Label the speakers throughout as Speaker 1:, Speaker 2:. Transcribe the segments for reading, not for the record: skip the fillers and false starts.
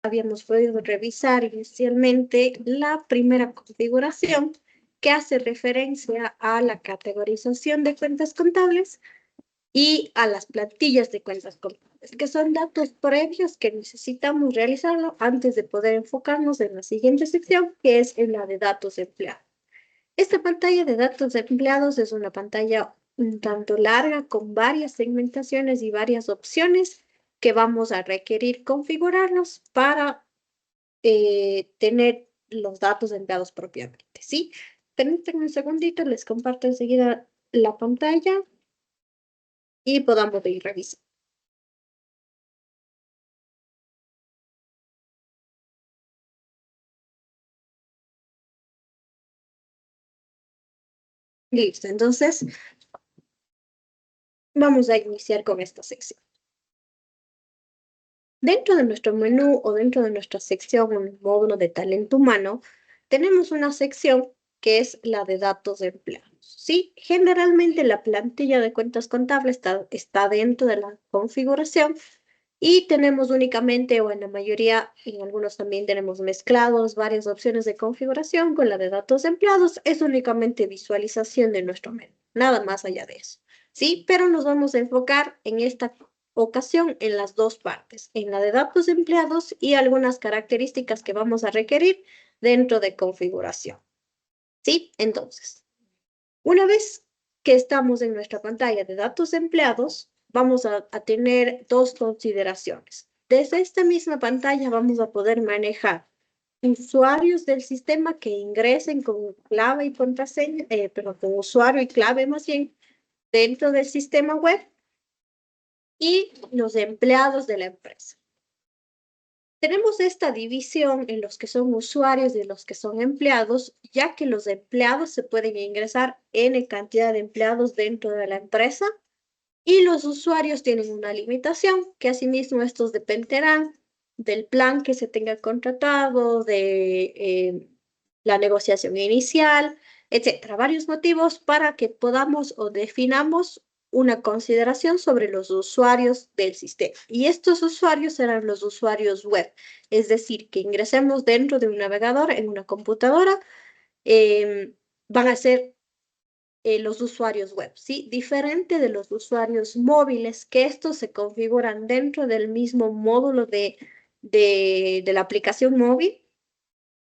Speaker 1: habíamos podido revisar inicialmente la primera configuración que hace referencia a la categorización de cuentas contables y a las plantillas de cuentas contables, que son datos previos que necesitamos realizarlo antes de poder enfocarnos en la siguiente sección, que es en la de datos de empleados. Esta pantalla de datos de empleados es una pantalla un tanto larga con varias segmentaciones y varias opciones que vamos a requerir configurarlos para tener los datos de empleados propiamente, ¿sí? Permítanme un segundito, les comparto enseguida la pantalla y podamos ir revisando. Listo, entonces vamos a iniciar con esta sección. Dentro de nuestro menú o dentro de nuestra sección en el módulo de talento humano, tenemos una sección que es la de datos de empleados. Sí, generalmente la plantilla de cuentas contables está dentro de la configuración y tenemos únicamente, o en la mayoría, en algunos también tenemos mezclados varias opciones de configuración con la de datos de empleados. Es únicamente visualización de nuestro menú, nada más allá de eso. Sí, pero nos vamos a enfocar en esta ocasión en las dos partes, en la de datos de empleados y algunas características que vamos a requerir dentro de configuración. ¿Sí? Entonces, una vez que estamos en nuestra pantalla de datos de empleados, vamos a tener dos consideraciones. Desde esta misma pantalla vamos a poder manejar usuarios del sistema que ingresen con clave y contraseña, perdón, con usuario y clave más bien dentro del sistema web y los empleados de la empresa. Tenemos esta división en los que son usuarios y los que son empleados, ya que los empleados se pueden ingresar N cantidad de empleados dentro de la empresa y los usuarios tienen una limitación, que asimismo estos dependerán del plan que se tenga contratado, de la negociación inicial, etcétera. Varios motivos para que podamos o definamos una consideración sobre los usuarios del sistema. Y estos usuarios serán los usuarios web, es decir, que ingresemos dentro de un navegador en una computadora, van a ser los usuarios web, ¿sí? Diferente de los usuarios móviles, que estos se configuran dentro del mismo módulo de la aplicación móvil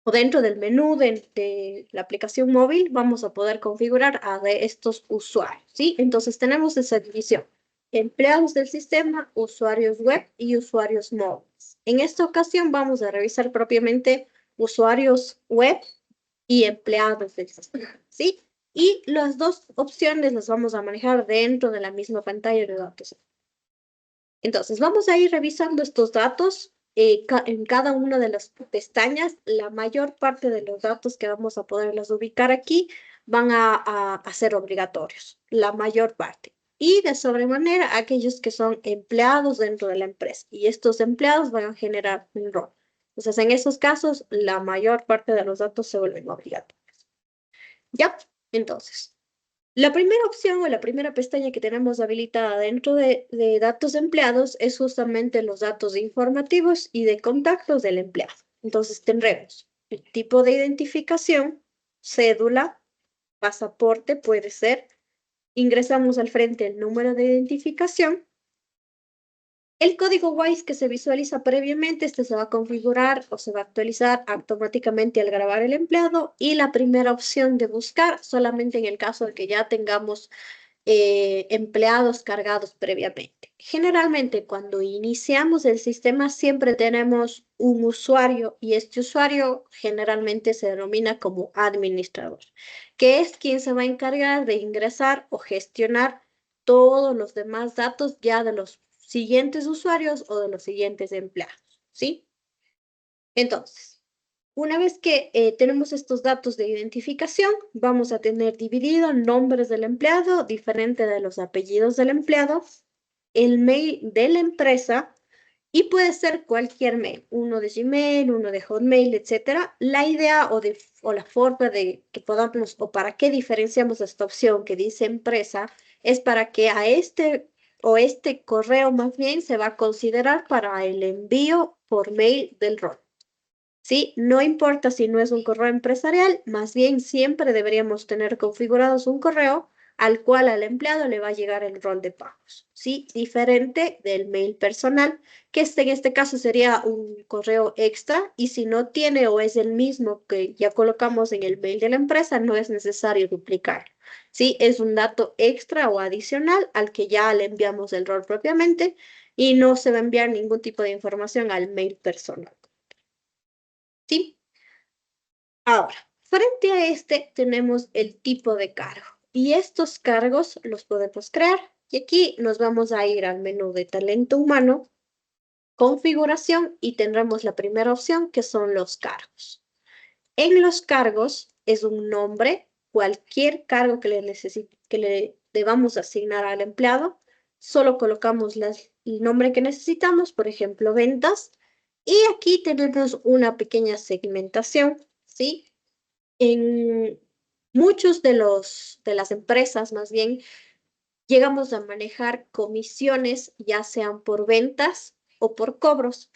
Speaker 1: o dentro del menú de la aplicación móvil, vamos a poder configurar a de estos usuarios, ¿sí? Entonces tenemos esa división. Empleados del sistema, usuarios web y usuarios móviles. En esta ocasión vamos a revisar propiamente usuarios web y empleados del sistema, ¿sí? Y las dos opciones las vamos a manejar dentro de la misma pantalla de datos. Entonces, vamos a ir revisando estos datos en cada una de las pestañas. La mayor parte de los datos que vamos a poderlos ubicar aquí van a ser obligatorios, la mayor parte. Y de sobremanera, aquellos que son empleados dentro de la empresa. Y estos empleados van a generar un rol. Entonces, en esos casos, la mayor parte de los datos se vuelven obligatorios. ¿Ya? Entonces, la primera opción o la primera pestaña que tenemos habilitada dentro de datos de empleados es justamente los datos informativos y de contactos del empleado. Entonces tendremos el tipo de identificación, cédula, pasaporte puede ser, ingresamos al frente el número de identificación. El código WISE que se visualiza previamente, este se va a configurar o se va a actualizar automáticamente al grabar el empleado y la primera opción de buscar solamente en el caso de que ya tengamos empleados cargados previamente. Generalmente cuando iniciamos el sistema siempre tenemos un usuario y este usuario generalmente se denomina como administrador, que es quien se va a encargar de ingresar o gestionar todos los demás datos ya de los siguientes usuarios o de los siguientes empleados, ¿sí? Entonces, una vez que tenemos estos datos de identificación, vamos a tener dividido nombres del empleado, diferente de los apellidos del empleado, el mail de la empresa y puede ser cualquier mail, uno de Gmail, uno de Hotmail, etcétera. La idea o la forma de que podamos o para qué diferenciamos esta opción que dice empresa es para que a este o este correo más bien se va a considerar para el envío por mail del rol. ¿Sí? No importa si no es un correo empresarial, más bien siempre deberíamos tener configurados un correo al cual al empleado le va a llegar el rol de pagos, ¿sí? Diferente del mail personal, que en este caso sería un correo extra, y si no tiene o es el mismo que ya colocamos en el mail de la empresa, no es necesario duplicar, ¿sí? Es un dato extra o adicional al que ya le enviamos el rol propiamente y no se va a enviar ningún tipo de información al mail personal. ¿Sí? Ahora, frente a este tenemos el tipo de cargo y estos cargos los podemos crear. Y aquí nos vamos a ir al menú de talento humano, configuración y tendremos la primera opción que son los cargos. En los cargos es un nombre, cualquier cargo que le debamos asignar al empleado, solo colocamos el nombre que necesitamos, por ejemplo, ventas, y aquí tenemos una pequeña segmentación, ¿sí? En muchos de las empresas, más bien, llegamos a manejar comisiones, ya sean por ventas o por cobros.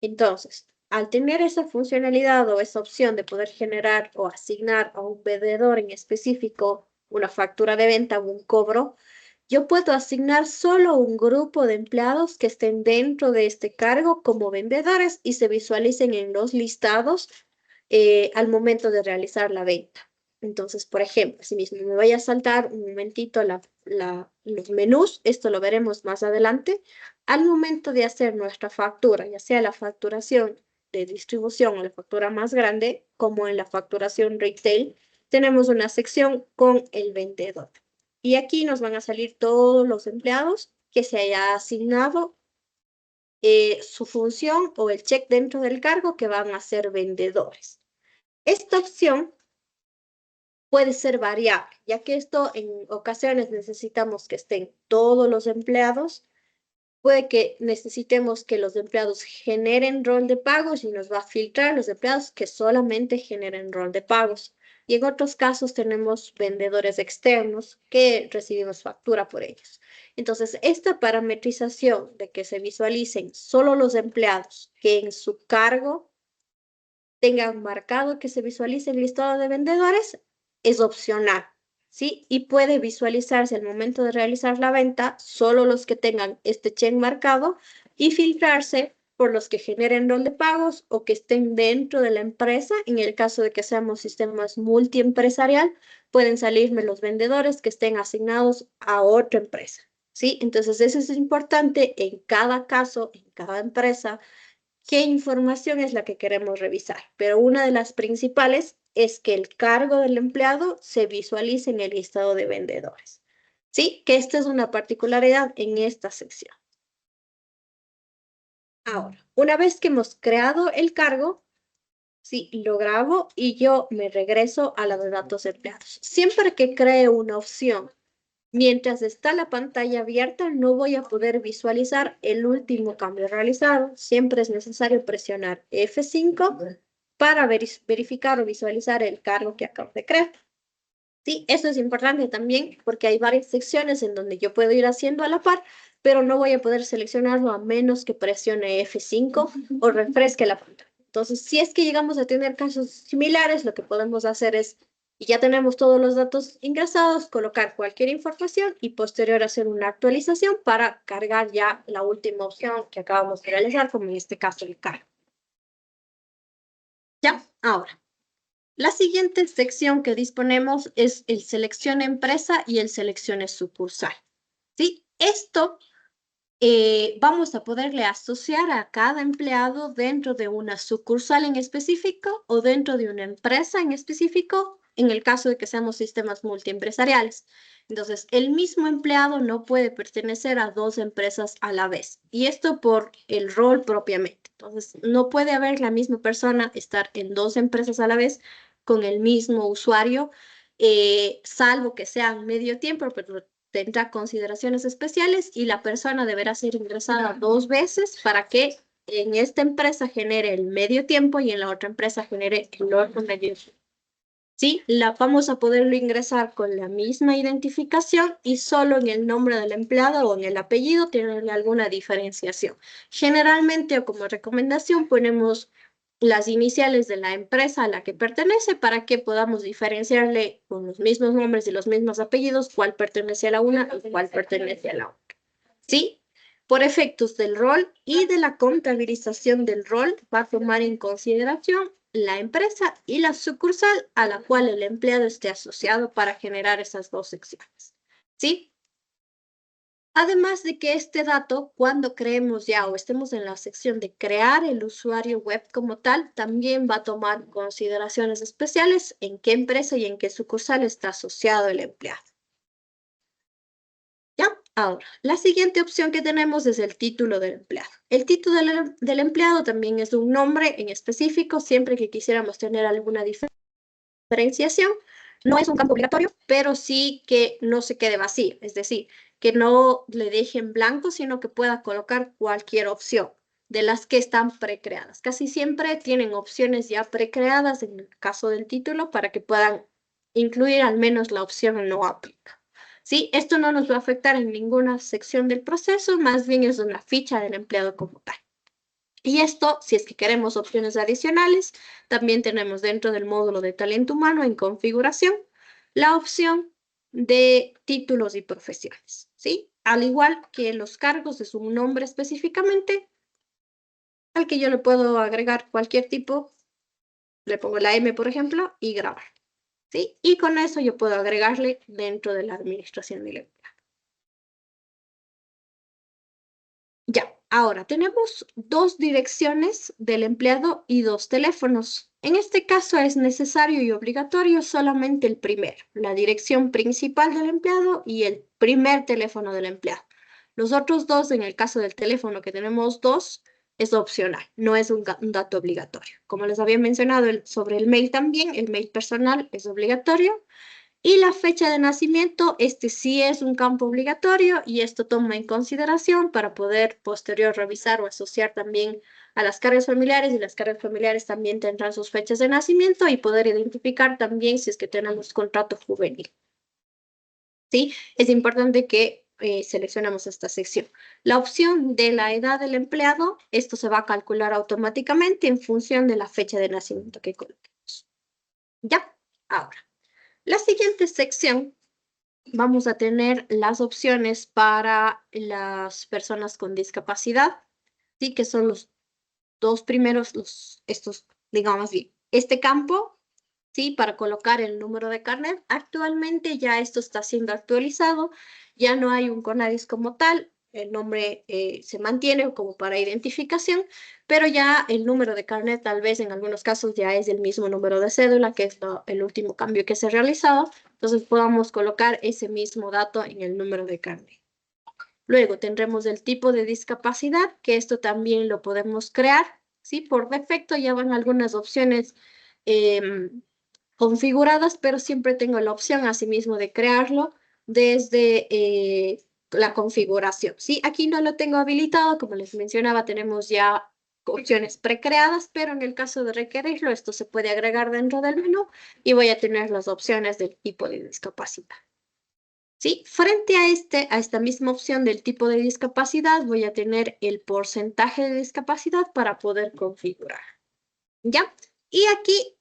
Speaker 1: Entonces, al tener esa funcionalidad o esa opción de poder generar o asignar a un vendedor en específico una factura de venta o un cobro, yo puedo asignar solo un grupo de empleados que estén dentro de este cargo como vendedores y se visualicen en los listados al momento de realizar la venta. Entonces, por ejemplo, si mismo me voy a saltar un momentito los menús, esto lo veremos más adelante. Al momento de hacer nuestra factura, ya sea la facturación de distribución o la factura más grande, como en la facturación retail, tenemos una sección con el vendedor. Y aquí nos van a salir todos los empleados que se haya asignado su función o el check dentro del cargo que van a ser vendedores. Esta opción puede ser variable, ya que esto en ocasiones necesitamos que estén todos los empleados. Puede que necesitemos que los empleados generen rol de pagos y nos va a filtrar los empleados que solamente generen rol de pagos. Y en otros casos tenemos vendedores externos que recibimos factura por ellos. Entonces, esta parametrización de que se visualicen solo los empleados que en su cargo tengan marcado que se visualice el listado de vendedores es opcional, ¿sí? Y puede visualizarse al momento de realizar la venta solo los que tengan este check marcado y filtrarse por los que generen rol de pagos o que estén dentro de la empresa. En el caso de que seamos sistemas multiempresarial, pueden salirme los vendedores que estén asignados a otra empresa, ¿sí? Entonces, eso es importante en cada caso, en cada empresa qué información es la que queremos revisar, pero una de las principales es que el cargo del empleado se visualice en el listado de vendedores. Sí, que esta es una particularidad en esta sección. Ahora, una vez que hemos creado el cargo, sí, lo grabo y yo me regreso a la de datos empleados. Siempre que cree una opción, mientras está la pantalla abierta, no voy a poder visualizar el último cambio realizado. Siempre es necesario presionar F5 para verificar o visualizar el cargo que acabo de crear. Sí, eso es importante también porque hay varias secciones en donde yo puedo ir haciendo a la par, pero no voy a poder seleccionarlo a menos que presione F5 o refresque la pantalla. Entonces, si es que llegamos a tener casos similares, lo que podemos hacer es, y ya tenemos todos los datos ingresados, colocar cualquier información y posterior hacer una actualización para cargar ya la última opción que acabamos de realizar, como en este caso el cargo. Ya, ahora. La siguiente sección que disponemos es el selección empresa y el seleccione sucursal. ¿Sí? Esto vamos a poderle asociar a cada empleado dentro de una sucursal en específico o dentro de una empresa en específico, en el caso de que seamos sistemas multiempresariales. Entonces, el mismo empleado no puede pertenecer a dos empresas a la vez, y esto por el rol propiamente. Entonces, no puede haber la misma persona estar en dos empresas a la vez con el mismo usuario, salvo que sean medio tiempo, pero tendrá consideraciones especiales y la persona deberá ser ingresada 2 veces para que en esta empresa genere el medio tiempo y en la otra empresa genere el otro medio tiempo. ¿sí? Vamos a poderlo ingresar con la misma identificación y solo en el nombre del empleado o en el apellido tiene alguna diferenciación. Generalmente o como recomendación ponemos las iniciales de la empresa a la que pertenece para que podamos diferenciarle con los mismos nombres y los mismos apellidos cuál pertenece a la una y cuál pertenece a la otra. ¿Sí? Por efectos del rol y de la contabilización del rol, va a tomar en consideración la empresa y la sucursal a la cual el empleado esté asociado para generar esas dos secciones. ¿Sí? Además de que este dato, cuando creemos ya o estemos en la sección de crear el usuario web como tal, también va a tomar consideraciones especiales en qué empresa y en qué sucursal está asociado el empleado. ¿Ya? Ahora, la siguiente opción que tenemos es el título del empleado. El título del empleado también es un nombre en específico, siempre que quisiéramos tener alguna diferenciación. No es un campo obligatorio, pero sí que no se quede vacío, es decir, que no le dejen blanco, sino que pueda colocar cualquier opción de las que están precreadas. Casi siempre tienen opciones ya precreadas en el caso del título para que puedan incluir al menos la opción no aplica. ¿Sí? Esto no nos va a afectar en ninguna sección del proceso, más bien es una ficha del empleado como tal. Y esto, si es que queremos opciones adicionales, también tenemos dentro del módulo de talento humano en configuración la opción de títulos y profesiones, ¿sí? Al igual que los cargos es un nombre específicamente al que yo le puedo agregar cualquier tipo, le pongo la M, por ejemplo, y grabar, ¿sí? Y con eso yo puedo agregarle dentro de la administración del empleo. Ya, ahora tenemos dos direcciones del empleado y dos teléfonos. En este caso es necesario y obligatorio solamente el primero, la dirección principal del empleado y el primer teléfono del empleado. Los otros dos, en el caso del teléfono que tenemos dos, es opcional, no es un dato obligatorio. Como les había mencionado sobre el mail también, el mail personal es obligatorio y la fecha de nacimiento, este sí es un campo obligatorio y esto toma en consideración para poder posterior revisar o asociar también a las cargas familiares y las cargas familiares también tendrán sus fechas de nacimiento y poder identificar también si es que tenemos contrato juvenil. ¿Sí? Es importante que seleccionemos esta sección. La opción de la edad del empleado, esto se va a calcular automáticamente en función de la fecha de nacimiento que coloquemos. ¿Ya? Ahora, la siguiente sección vamos a tener las opciones para las personas con discapacidad, ¿sí? Que son los dos primeros, estos, digamos bien, este campo, ¿sí? Para colocar el número de carnet. Actualmente ya esto está siendo actualizado, ya no hay un CONADIS como tal, el nombre se mantiene como para identificación, pero ya el número de carnet tal vez en algunos casos ya es el mismo número de cédula, que es el último cambio que se ha realizado, entonces podamos colocar ese mismo dato en el número de carnet. Luego tendremos el tipo de discapacidad, que esto también lo podemos crear, ¿sí? Por defecto ya van algunas opciones configuradas, pero siempre tengo la opción asimismo de crearlo desde la configuración, ¿sí? Aquí no lo tengo habilitado, como les mencionaba, tenemos ya opciones precreadas, pero en el caso de requerirlo, esto se puede agregar dentro del menú y voy a tener las opciones del tipo de discapacidad. ¿Sí? Frente a esta misma opción del tipo de discapacidad, voy a tener el porcentaje de discapacidad para poder configurar. ¿Ya? Y aquí,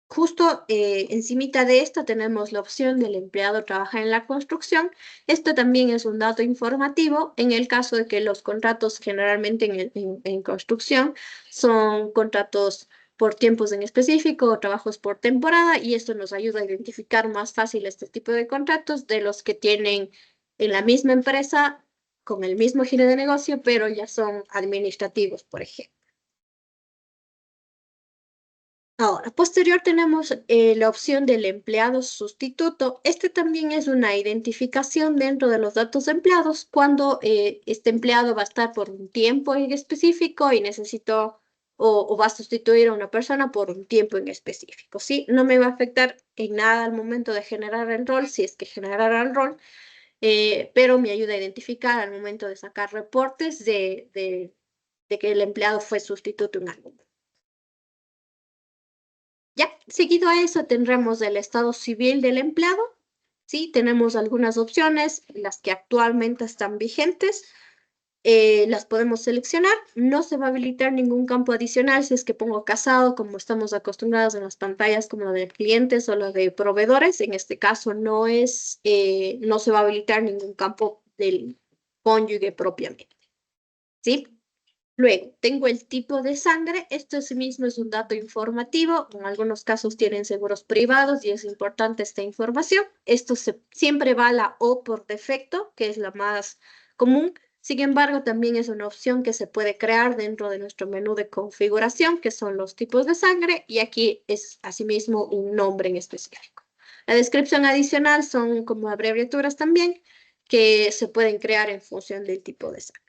Speaker 1: justo encimita de esto, tenemos la opción del empleado trabaja en la construcción. Esto también es un dato informativo en el caso de que los contratos generalmente en construcción son contratos por tiempos en específico o trabajos por temporada y esto nos ayuda a identificar más fácil este tipo de contratos de los que tienen en la misma empresa con el mismo giro de negocio, pero ya son administrativos, por ejemplo. Ahora, posterior tenemos la opción del empleado sustituto. Este también es una identificación dentro de los datos de empleados cuando este empleado va a estar por un tiempo en específico y necesito o va a sustituir a una persona por un tiempo en específico, ¿sí? No me va a afectar en nada al momento de generar el rol, si es que generara el rol, pero me ayuda a identificar al momento de sacar reportes de que el empleado fue sustituto en algo. Ya, seguido a eso tendremos el estado civil del empleado. Sí, tenemos algunas opciones, las que actualmente están vigentes. Las podemos seleccionar. No se va a habilitar ningún campo adicional si es que pongo casado, como estamos acostumbrados en las pantallas como la de clientes o la de proveedores. En este caso no se va a habilitar ningún campo del cónyuge propiamente. ¿Sí? Luego, tengo el tipo de sangre. Esto sí mismo es un dato informativo. En algunos casos tienen seguros privados y es importante esta información. Siempre va a la O por defecto, que es la más común. Sin embargo, también es una opción que se puede crear dentro de nuestro menú de configuración, que son los tipos de sangre, y aquí es asimismo un nombre en específico. La descripción adicional son como abreviaturas también, que se pueden crear en función del tipo de sangre.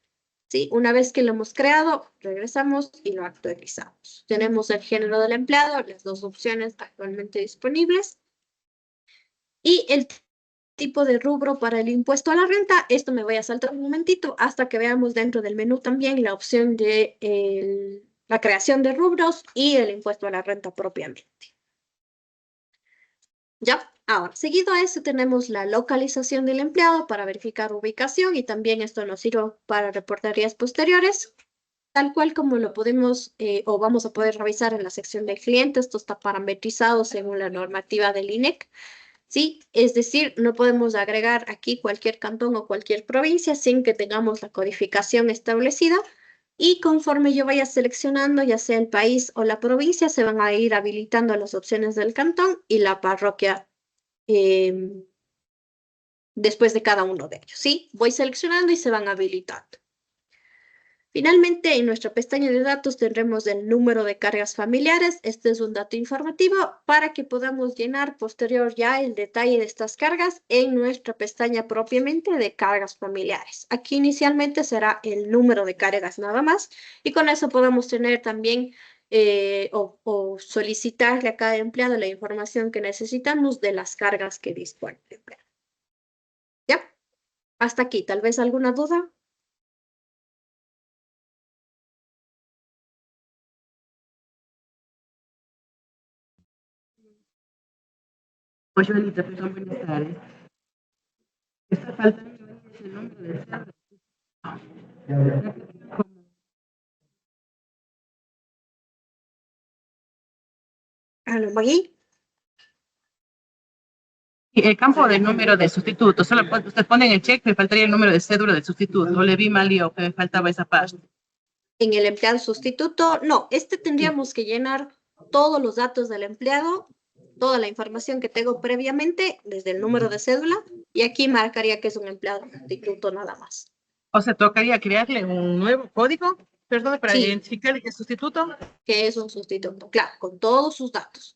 Speaker 1: ¿Sí? Una vez que lo hemos creado, regresamos y lo actualizamos. Tenemos el género del empleado, las dos opciones actualmente disponibles. Y el tipo de rubro para el impuesto a la renta. Esto me voy a saltar un momentito hasta que veamos dentro del menú también la opción de la creación de rubros y el impuesto a la renta propiamente. Ya, ahora, seguido a eso tenemos la localización del empleado para verificar ubicación y también esto nos sirve para reportarías posteriores. Tal cual como lo podemos o vamos a poder revisar en la sección de clientes, esto está parametrizado según la normativa del INEC, ¿sí? Es decir, no podemos agregar aquí cualquier cantón o cualquier provincia sin que tengamos la codificación establecida y conforme yo vaya seleccionando, ya sea el país o la provincia, se van a ir habilitando las opciones del cantón y la parroquia em, después de cada uno de ellos, ¿sí? Voy seleccionando y se van habilitando. Finalmente, en nuestra pestaña de datos tendremos el número de cargas familiares. Este es un dato informativo para que podamos llenar posterior ya el detalle de estas cargas en nuestra pestaña propiamente de cargas familiares. Aquí inicialmente será el número de cargas nada más y con eso podemos tener también o solicitarle a cada empleado la información que necesitamos de las cargas que dispone el empleado. ¿Ya? Hasta aquí. ¿Tal vez alguna duda?
Speaker 2: Pues yo perdón, buenas tardes. Está faltando el nombre del cerdo.
Speaker 1: ¿Aló, Magui?
Speaker 2: El campo del número de sustituto, solo usted pone en el check, me faltaría el número de cédula del sustituto. O le vi mal yo que me faltaba esa parte.
Speaker 1: En el empleado sustituto, no,
Speaker 2: Sí.
Speaker 1: tendríamos que llenar todos los datos del empleado, toda la información que tengo previamente, desde el número de cédula, y aquí marcaría que es un empleado sustituto nada más.
Speaker 2: O sea, tocaría crearle un nuevo código, perdón, para
Speaker 1: Sí,
Speaker 2: identificar el sustituto.
Speaker 1: que es un sustituto, claro, con todos sus datos.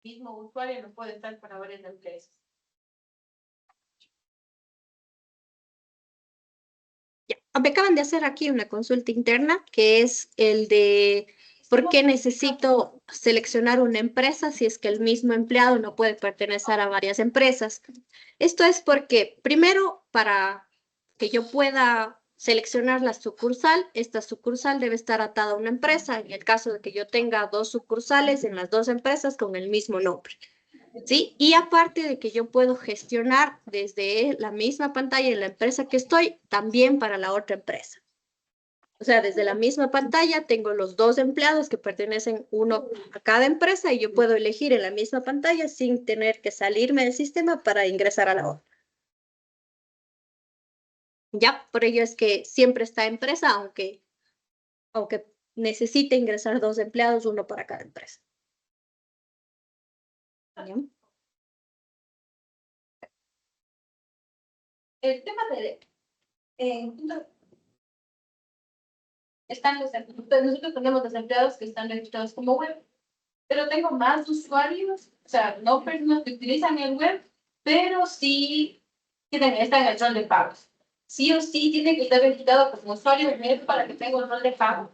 Speaker 1: El mismo usuario no puede estar para varias empresas. Ya, me acaban de hacer aquí una consulta interna que es el de por qué necesito seleccionar una empresa si es que el mismo empleado no puede pertenecer a varias empresas. Esto es porque, primero, para que yo pueda seleccionar la sucursal, esta sucursal debe estar atada a una empresa, en el caso de que yo tenga dos sucursales en las dos empresas con el mismo nombre. ¿Sí? Y aparte de que yo puedo gestionar desde la misma pantalla en la empresa que estoy, también para la otra empresa. O sea, desde la misma pantalla tengo los dos empleados que pertenecen uno a cada empresa y yo puedo elegir en la misma pantalla sin tener que salirme del sistema para ingresar a la otra. Ya, por ello es que siempre está empresa, aunque necesite ingresar dos empleados, uno para cada empresa. ¿Ya? El tema de están nosotros tenemos los empleados que están registrados como web, pero tengo más usuarios, o sea, no personas que utilizan el web, pero sí están en el rol de pagos. Sí o sí tiene que estar registrado como usuario de web para que tenga un rol de pago.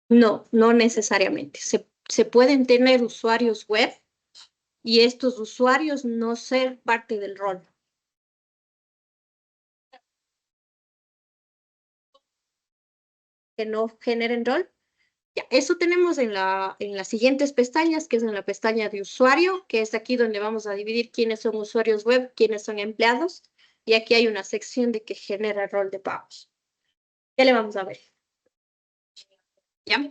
Speaker 1: No, no necesariamente. Se pueden tener usuarios web, y estos usuarios no ser parte del rol. Que no generen rol. Ya, eso tenemos en las siguientes pestañas, que es en la pestaña de usuario, que es aquí donde vamos a dividir quiénes son usuarios web, quiénes son empleados, y aquí hay una sección de que genera rol de pagos. ¿Qué le vamos a ver? ¿Ya?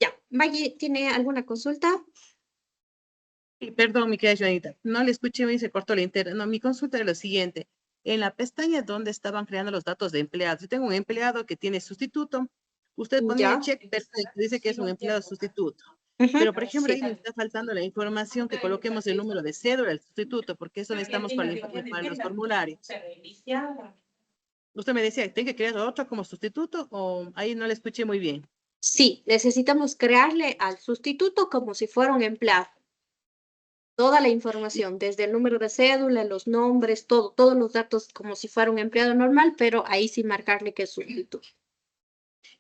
Speaker 1: Ya, Maggie, ¿tiene alguna consulta?
Speaker 2: Y perdón, mi querida Joanita, no le escuché bien, se cortó la internet. No, mi consulta era lo siguiente. En la pestaña donde estaban creando los datos de empleados, yo tengo un empleado que tiene sustituto. Usted ponía
Speaker 1: Ya.
Speaker 2: check, perfecto, dice que es un empleado sustituto.
Speaker 1: Ujú.
Speaker 2: Pero, por ejemplo, ahí
Speaker 1: Sí.
Speaker 2: me está faltando la información que coloquemos el número de cédula del sustituto, porque eso necesitamos para los formularios. Usted me decía, ¿tengo que crear otro como sustituto o ahí no le escuché muy bien?
Speaker 1: Sí, necesitamos crearle al sustituto como si fuera un empleado. Toda la información, desde el número de cédula, los nombres, todos los datos como si fuera un empleado normal, pero ahí sí marcarle que es sustituto.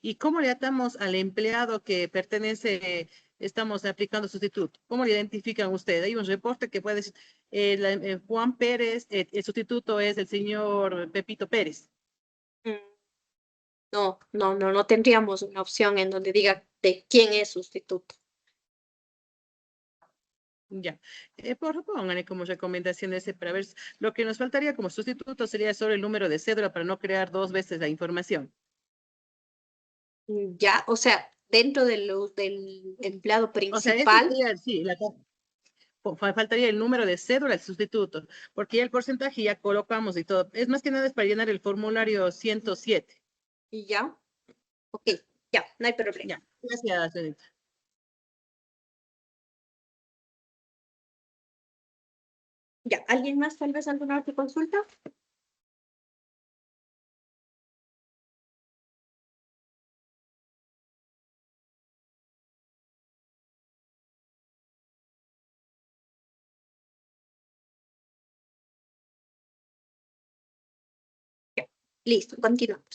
Speaker 2: ¿Y cómo le atamos al empleado que pertenece, estamos aplicando sustituto? ¿Cómo le identifican ustedes? Hay un reporte que puede decir, Juan Pérez, el sustituto es el señor Pepito Pérez.
Speaker 1: Mm, no tendríamos una opción en donde diga de quién es sustituto.
Speaker 2: Ya. Póngale como recomendación ese para ver. Lo que nos faltaría como sustituto sería solo el número de cédula para no crear dos veces la información.
Speaker 1: Ya, o sea, dentro del empleado
Speaker 2: O sea, eso
Speaker 1: principal,
Speaker 2: sería, sí, faltaría el número de cédula del sustituto, porque ya el porcentaje ya colocamos y todo. Es más que nada es para llenar el formulario 107.
Speaker 1: y ya, ok, ya, no hay problema.
Speaker 2: Ya, gracias, señorita.
Speaker 1: Ya, ¿alguien más tal vez alguna otra consulta? Ya, listo, continuamos.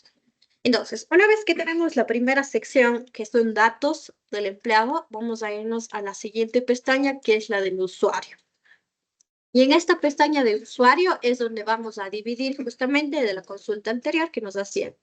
Speaker 1: Entonces, una vez que tenemos la primera sección, que son datos del empleado, vamos a irnos a la siguiente pestaña, que es la del usuario. Y en esta pestaña de usuario es donde vamos a dividir justamente de la consulta anterior que nos hacían.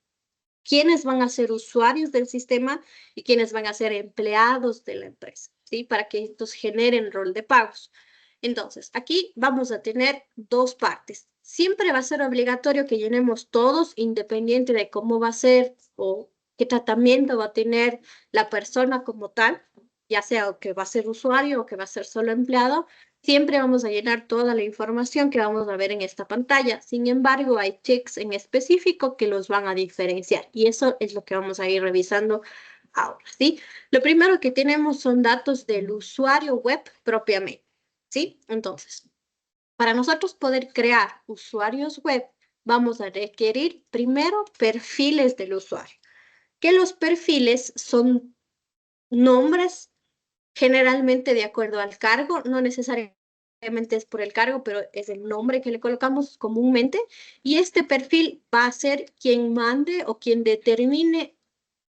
Speaker 1: ¿Quiénes van a ser usuarios del sistema y quiénes van a ser empleados de la empresa? ¿Sí? Para que estos generen rol de pagos. Entonces, aquí vamos a tener dos partes. Siempre va a ser obligatorio que llenemos todos, independiente de cómo va a ser o qué tratamiento va a tener la persona como tal, ya sea o que va a ser usuario o que va a ser solo empleado. Siempre vamos a llenar toda la información que vamos a ver en esta pantalla. Sin embargo, hay checks en específico que los van a diferenciar y eso es lo que vamos a ir revisando ahora, ¿sí? Lo primero que tenemos son datos del usuario web propiamente, ¿sí? Entonces, para nosotros poder crear usuarios web, vamos a requerir primero perfiles del usuario, que los perfiles son nombres generalmente de acuerdo al cargo, no necesariamente es por el cargo, pero es el nombre que le colocamos comúnmente, y este perfil va a ser quien mande o quien determine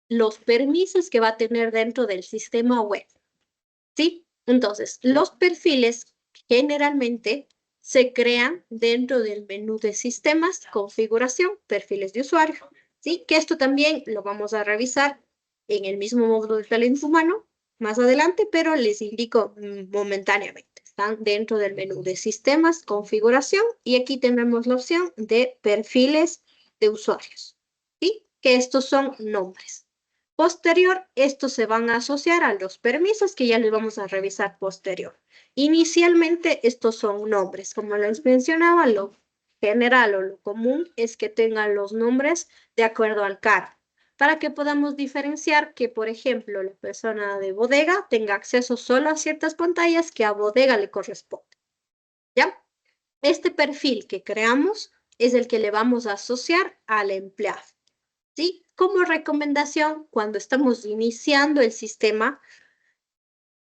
Speaker 1: los permisos que va a tener dentro del sistema web, ¿sí? Entonces, los perfiles generalmente se crean dentro del menú de sistemas, configuración, perfiles de usuario, ¿sí? Que esto también lo vamos a revisar en el mismo módulo de talento humano más adelante, pero les indico momentáneamente. Están dentro del menú de sistemas, configuración, y aquí tenemos la opción de perfiles de usuarios, ¿sí? Que estos son nombres. Posterior, estos se van a asociar a los permisos que ya les vamos a revisar posterior. Inicialmente, estos son nombres. Como les mencionaba, lo general o lo común es que tengan los nombres de acuerdo al cargo, para que podamos diferenciar que, por ejemplo, la persona de bodega tenga acceso solo a ciertas pantallas que a bodega le corresponde. ¿Ya? Este perfil que creamos es el que le vamos a asociar al empleado. ¿Sí? Como recomendación, cuando estamos iniciando el sistema,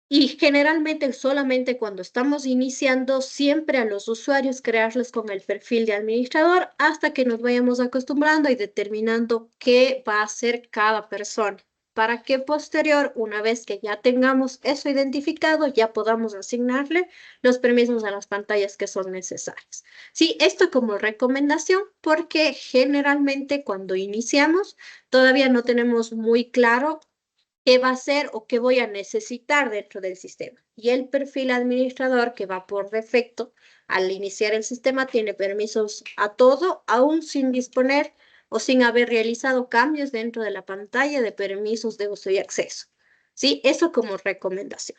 Speaker 1: y generalmente solamente cuando estamos iniciando, siempre a los usuarios crearles con el perfil de administrador hasta que nos vayamos acostumbrando y determinando qué va a hacer cada persona. para que posterior, una vez que ya tengamos eso identificado, ya podamos asignarle los permisos a las pantallas que son necesarias. Sí, esto como recomendación, porque generalmente cuando iniciamos todavía no tenemos muy claro qué va a ser o qué voy a necesitar dentro del sistema. Y el perfil administrador que va por defecto al iniciar el sistema tiene permisos a todo, aún sin disponer o sin haber realizado cambios dentro de la pantalla de permisos de uso y acceso. ¿Sí? Eso como recomendación.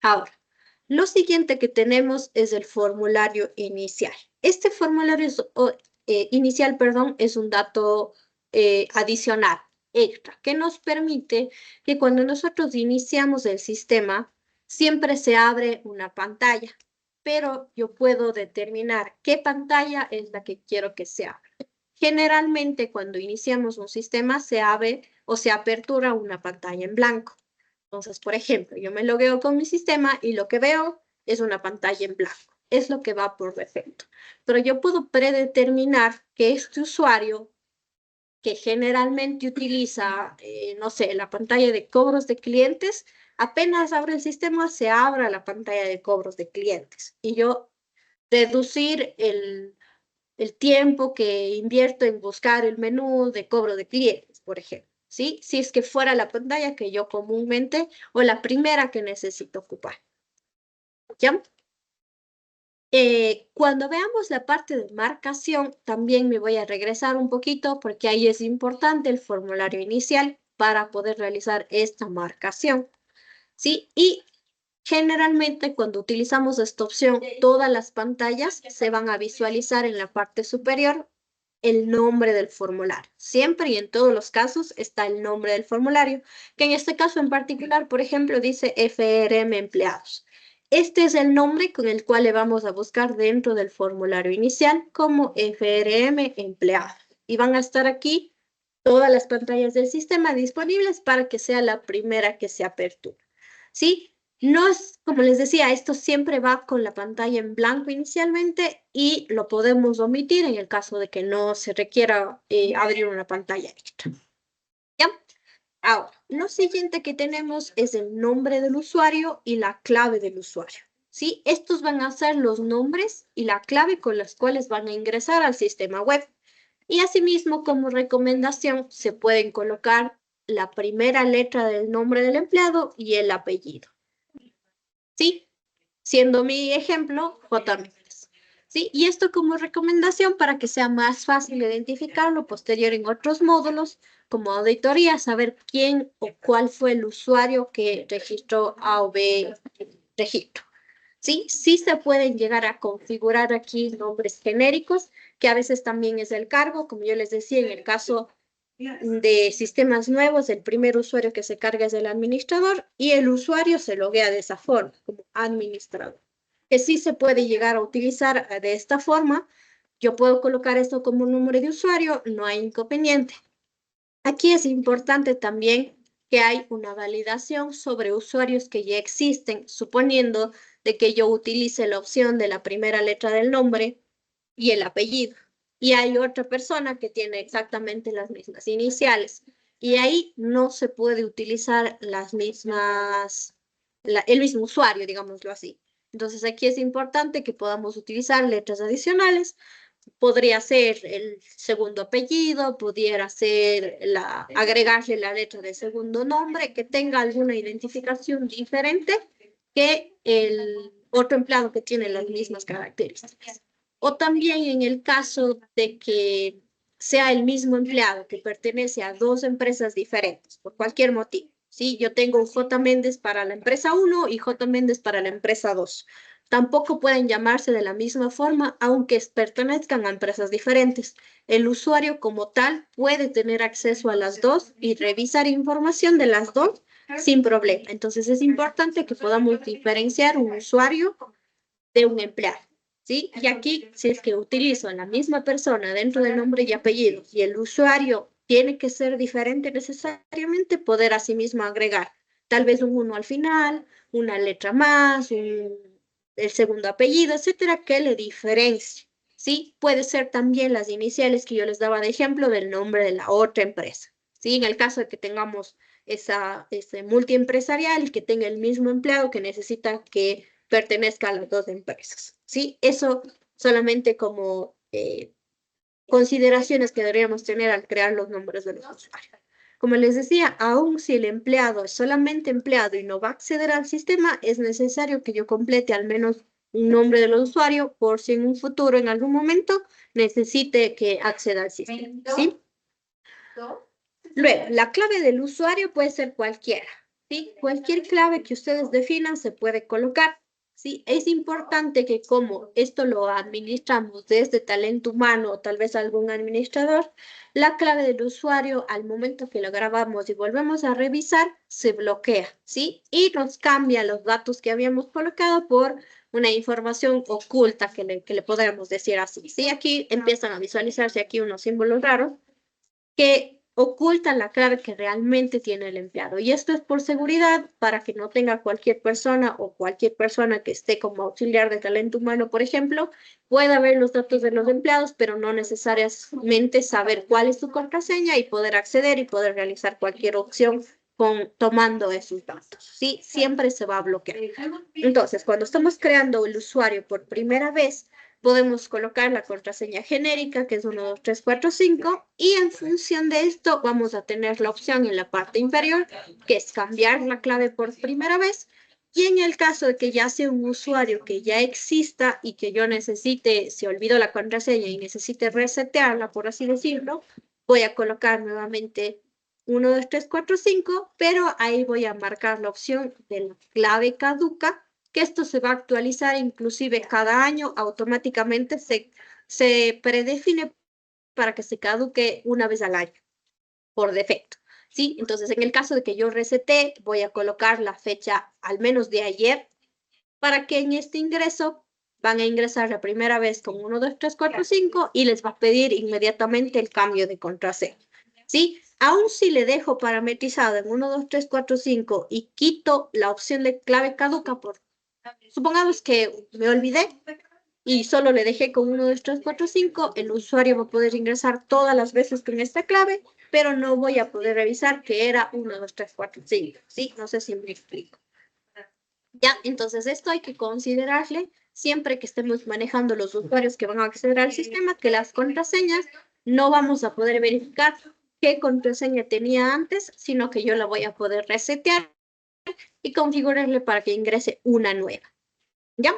Speaker 1: Ahora, lo siguiente que tenemos es el formulario inicial. Este formulario inicial, perdón, es un dato adicional, extra, que nos permite que cuando nosotros iniciamos el sistema, siempre se abre una pantalla, pero yo puedo determinar qué pantalla es la que quiero que se abra. Generalmente, cuando iniciamos un sistema, se abre o se apertura una pantalla en blanco. Entonces, por ejemplo, yo me logueo con mi sistema y lo que veo es una pantalla en blanco. Es lo que va por defecto. Pero yo puedo predeterminar que este usuario que generalmente utiliza, no sé, la pantalla de cobros de clientes, apenas abre el sistema, se abra la pantalla de cobros de clientes. Y yo reducir el tiempo que invierto en buscar el menú de cobro de clientes, por ejemplo. ¿Sí? Si es que fuera la pantalla que yo comúnmente o la primera que necesito ocupar. ¿Ya? Cuando veamos la parte de marcación, también me voy a regresar un poquito porque ahí es importante el formulario inicial para poder realizar esta marcación. ¿Sí? Y generalmente cuando utilizamos esta opción, todas las pantallas se van a visualizar en la parte superior el nombre del formulario. Siempre y en todos los casos está el nombre del formulario, que en este caso en particular, por ejemplo, dice FRM empleados. Este es el nombre con el cual le vamos a buscar dentro del formulario inicial como FRM empleados. Y van a estar aquí todas las pantallas del sistema disponibles para que sea la primera que se aperture. ¿Sí? No es, como les decía, esto siempre va con la pantalla en blanco inicialmente y lo podemos omitir en el caso de que no se requiera abrir una pantalla extra. ¿Ya? Ahora, lo siguiente que tenemos es el nombre del usuario y la clave del usuario. ¿Sí? Estos van a ser los nombres y la clave con las cuales van a ingresar al sistema web. Y asimismo, como recomendación, se pueden colocar la primera letra del nombre del empleado y el apellido. ¿Sí? Siendo mi ejemplo, J. Méndez. ¿Sí? Y esto como recomendación para que sea más fácil identificarlo posterior en otros módulos, como auditoría, saber quién o cuál fue el usuario que registró A o B registro. ¿Sí? Sí se pueden llegar a configurar aquí nombres genéricos, que a veces también es el cargo, como yo les decía, en el caso de sistemas nuevos, el primer usuario que se carga es el administrador y el usuario se loguea de esa forma, como administrador. Que sí se puede llegar a utilizar de esta forma. Yo puedo colocar esto como un número de usuario, no hay inconveniente. Aquí es importante también que hay una validación sobre usuarios que ya existen, suponiendo de que yo utilice la opción de la primera letra del nombre y el apellido. Y hay otra persona que tiene exactamente las mismas iniciales. Y ahí no se puede utilizar las mismas, el mismo usuario, digámoslo así. Entonces aquí es importante que podamos utilizar letras adicionales. Podría ser el segundo apellido, pudiera ser agregarle la letra de segundo nombre, que tenga alguna identificación diferente que el otro empleado que tiene las mismas características. O también en el caso de que sea el mismo empleado que pertenece a dos empresas diferentes, por cualquier motivo. Sí, yo tengo un J. Méndez para la empresa 1 y J. Méndez para la empresa 2. Tampoco pueden llamarse de la misma forma, aunque pertenezcan a empresas diferentes. El usuario como tal puede tener acceso a las dos y revisar información de las dos sin problema. Entonces es importante que podamos diferenciar un usuario de un empleado. ¿Sí? Y aquí, si es que utilizo a la misma persona dentro del nombre y apellido y el usuario tiene que ser diferente necesariamente, poder asimismo agregar tal vez un uno al final, una letra más, el segundo apellido, etcétera, que le diferencie. ¿Sí? Puede ser también las iniciales que yo les daba de ejemplo del nombre de la otra empresa. ¿sí? En el caso de que tengamos ese multiempresarial que tenga el mismo empleado que necesita que pertenezca a las dos empresas, ¿sí? Eso solamente como consideraciones que deberíamos tener al crear los nombres de los usuarios. Como les decía, aun si el empleado es solamente empleado y no va a acceder al sistema, es necesario que yo complete al menos un nombre del usuario por si en un futuro, en algún momento, necesite que acceda al sistema, ¿sí? Luego, la clave del usuario puede ser cualquiera, ¿sí? Cualquier clave que ustedes definan se puede colocar, ¿sí? Es importante que como esto lo administramos desde talento humano o tal vez algún administrador, la clave del usuario al momento que lo grabamos y volvemos a revisar, se bloquea, ¿sí? Y nos cambia los datos que habíamos colocado por una información oculta que le podemos decir así, ¿sí? Aquí empiezan a visualizarse aquí unos símbolos raros que ocultan la clave que realmente tiene el empleado. Y esto es por seguridad para que no tenga cualquier persona o cualquier persona que esté como auxiliar de talento humano, por ejemplo, pueda ver los datos de los empleados, pero no necesariamente saber cuál es su contraseña y poder acceder y poder realizar cualquier opción tomando esos datos. ¿Sí? Siempre se va a bloquear. Entonces, cuando estamos creando el usuario por primera vez, podemos colocar la contraseña genérica, que es 1, 2, 3, 4, 5, y en función de esto vamos a tener la opción en la parte inferior, que es cambiar la clave por primera vez, y en el caso de que ya sea un usuario que ya exista y que yo necesite, se olvidó la contraseña y necesite resetearla, por así decirlo, voy a colocar nuevamente 1, 2, 3, 4, 5, pero ahí voy a marcar la opción de la clave caduca, que esto se va a actualizar inclusive cada año, automáticamente se predefine para que se caduque una vez al año, por defecto, ¿sí? Entonces, en el caso de que yo resete, voy a colocar la fecha al menos de ayer, para que en este ingreso van a ingresar la primera vez con 1, 2, 3, 4, 5 y les va a pedir inmediatamente el cambio de contraseña, ¿sí? Aún si le dejo parametrizado en 1, 2, 3, 4, 5 y quito la opción de clave caduca supongamos que me olvidé y solo le dejé con 1, 2, 3, 4, 5, el usuario va a poder ingresar todas las veces con esta clave, pero no voy a poder revisar que era 1, 2, 3, 4, 5, ¿sí? No sé si me explico. Ya, entonces esto hay que considerarle siempre que estemos manejando los usuarios que van a acceder al sistema, que las contraseñas no vamos a poder verificar qué contraseña tenía antes, sino que yo la voy a poder resetear y configurarle para que ingrese una nueva. ¿Ya?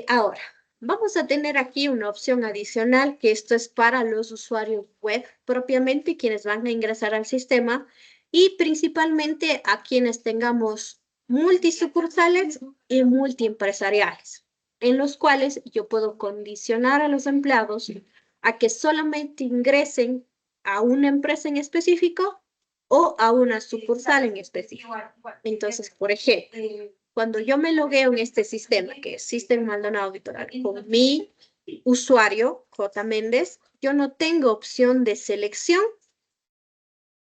Speaker 1: Ahora, vamos a tener aquí una opción adicional, que esto es para los usuarios web propiamente, quienes van a ingresar al sistema, y principalmente a quienes tengamos multisucursales y multiempresariales, en los cuales yo puedo condicionar a los empleados a que solamente ingresen a una empresa en específico o a una sucursal en específico. Entonces, por ejemplo, cuando yo me logueo en este sistema, que es Sistema Maldonado Auditoral, con mi usuario, J. Méndez, yo no tengo opción de selección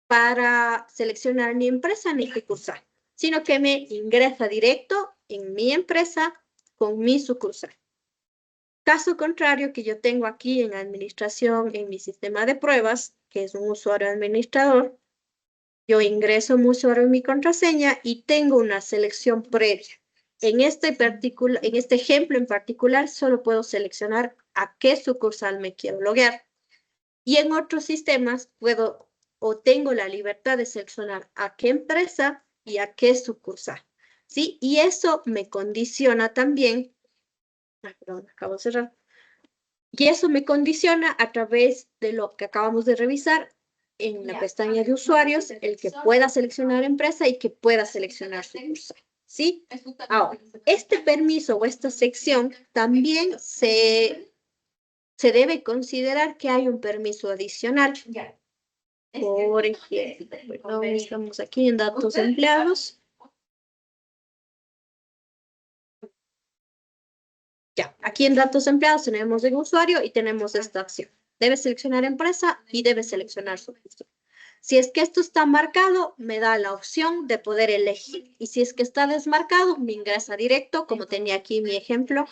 Speaker 1: para seleccionar ni empresa ni sucursal, sino que me ingresa directo en mi empresa con mi sucursal. Caso contrario, que yo tengo aquí en administración, en mi sistema de pruebas, que es un usuario administrador, yo ingreso mi usuario en mi contraseña y tengo una selección previa. En este ejemplo en particular, solo puedo seleccionar a qué sucursal me quiero loguear. Y en otros sistemas puedo o tengo la libertad de seleccionar a qué empresa y a qué sucursal. ¿Sí? Y eso me condiciona también. Perdón, acabo de cerrar. Y eso me condiciona a través de lo que acabamos de revisar en la pestaña de usuarios, el que pueda seleccionar empresa y que pueda seleccionar sucursal. ¿Sí? Ahora, este permiso o esta sección también se debe considerar que hay un permiso adicional. Por ejemplo, perdón, estamos aquí en datos de empleados. Ya, aquí en datos empleados tenemos el usuario y tenemos esta acción. Debe seleccionar empresa y debe seleccionar sucursal. Si es que esto está marcado, me da la opción de poder elegir. Y si es que está desmarcado, me ingresa directo, como tenía aquí mi ejemplo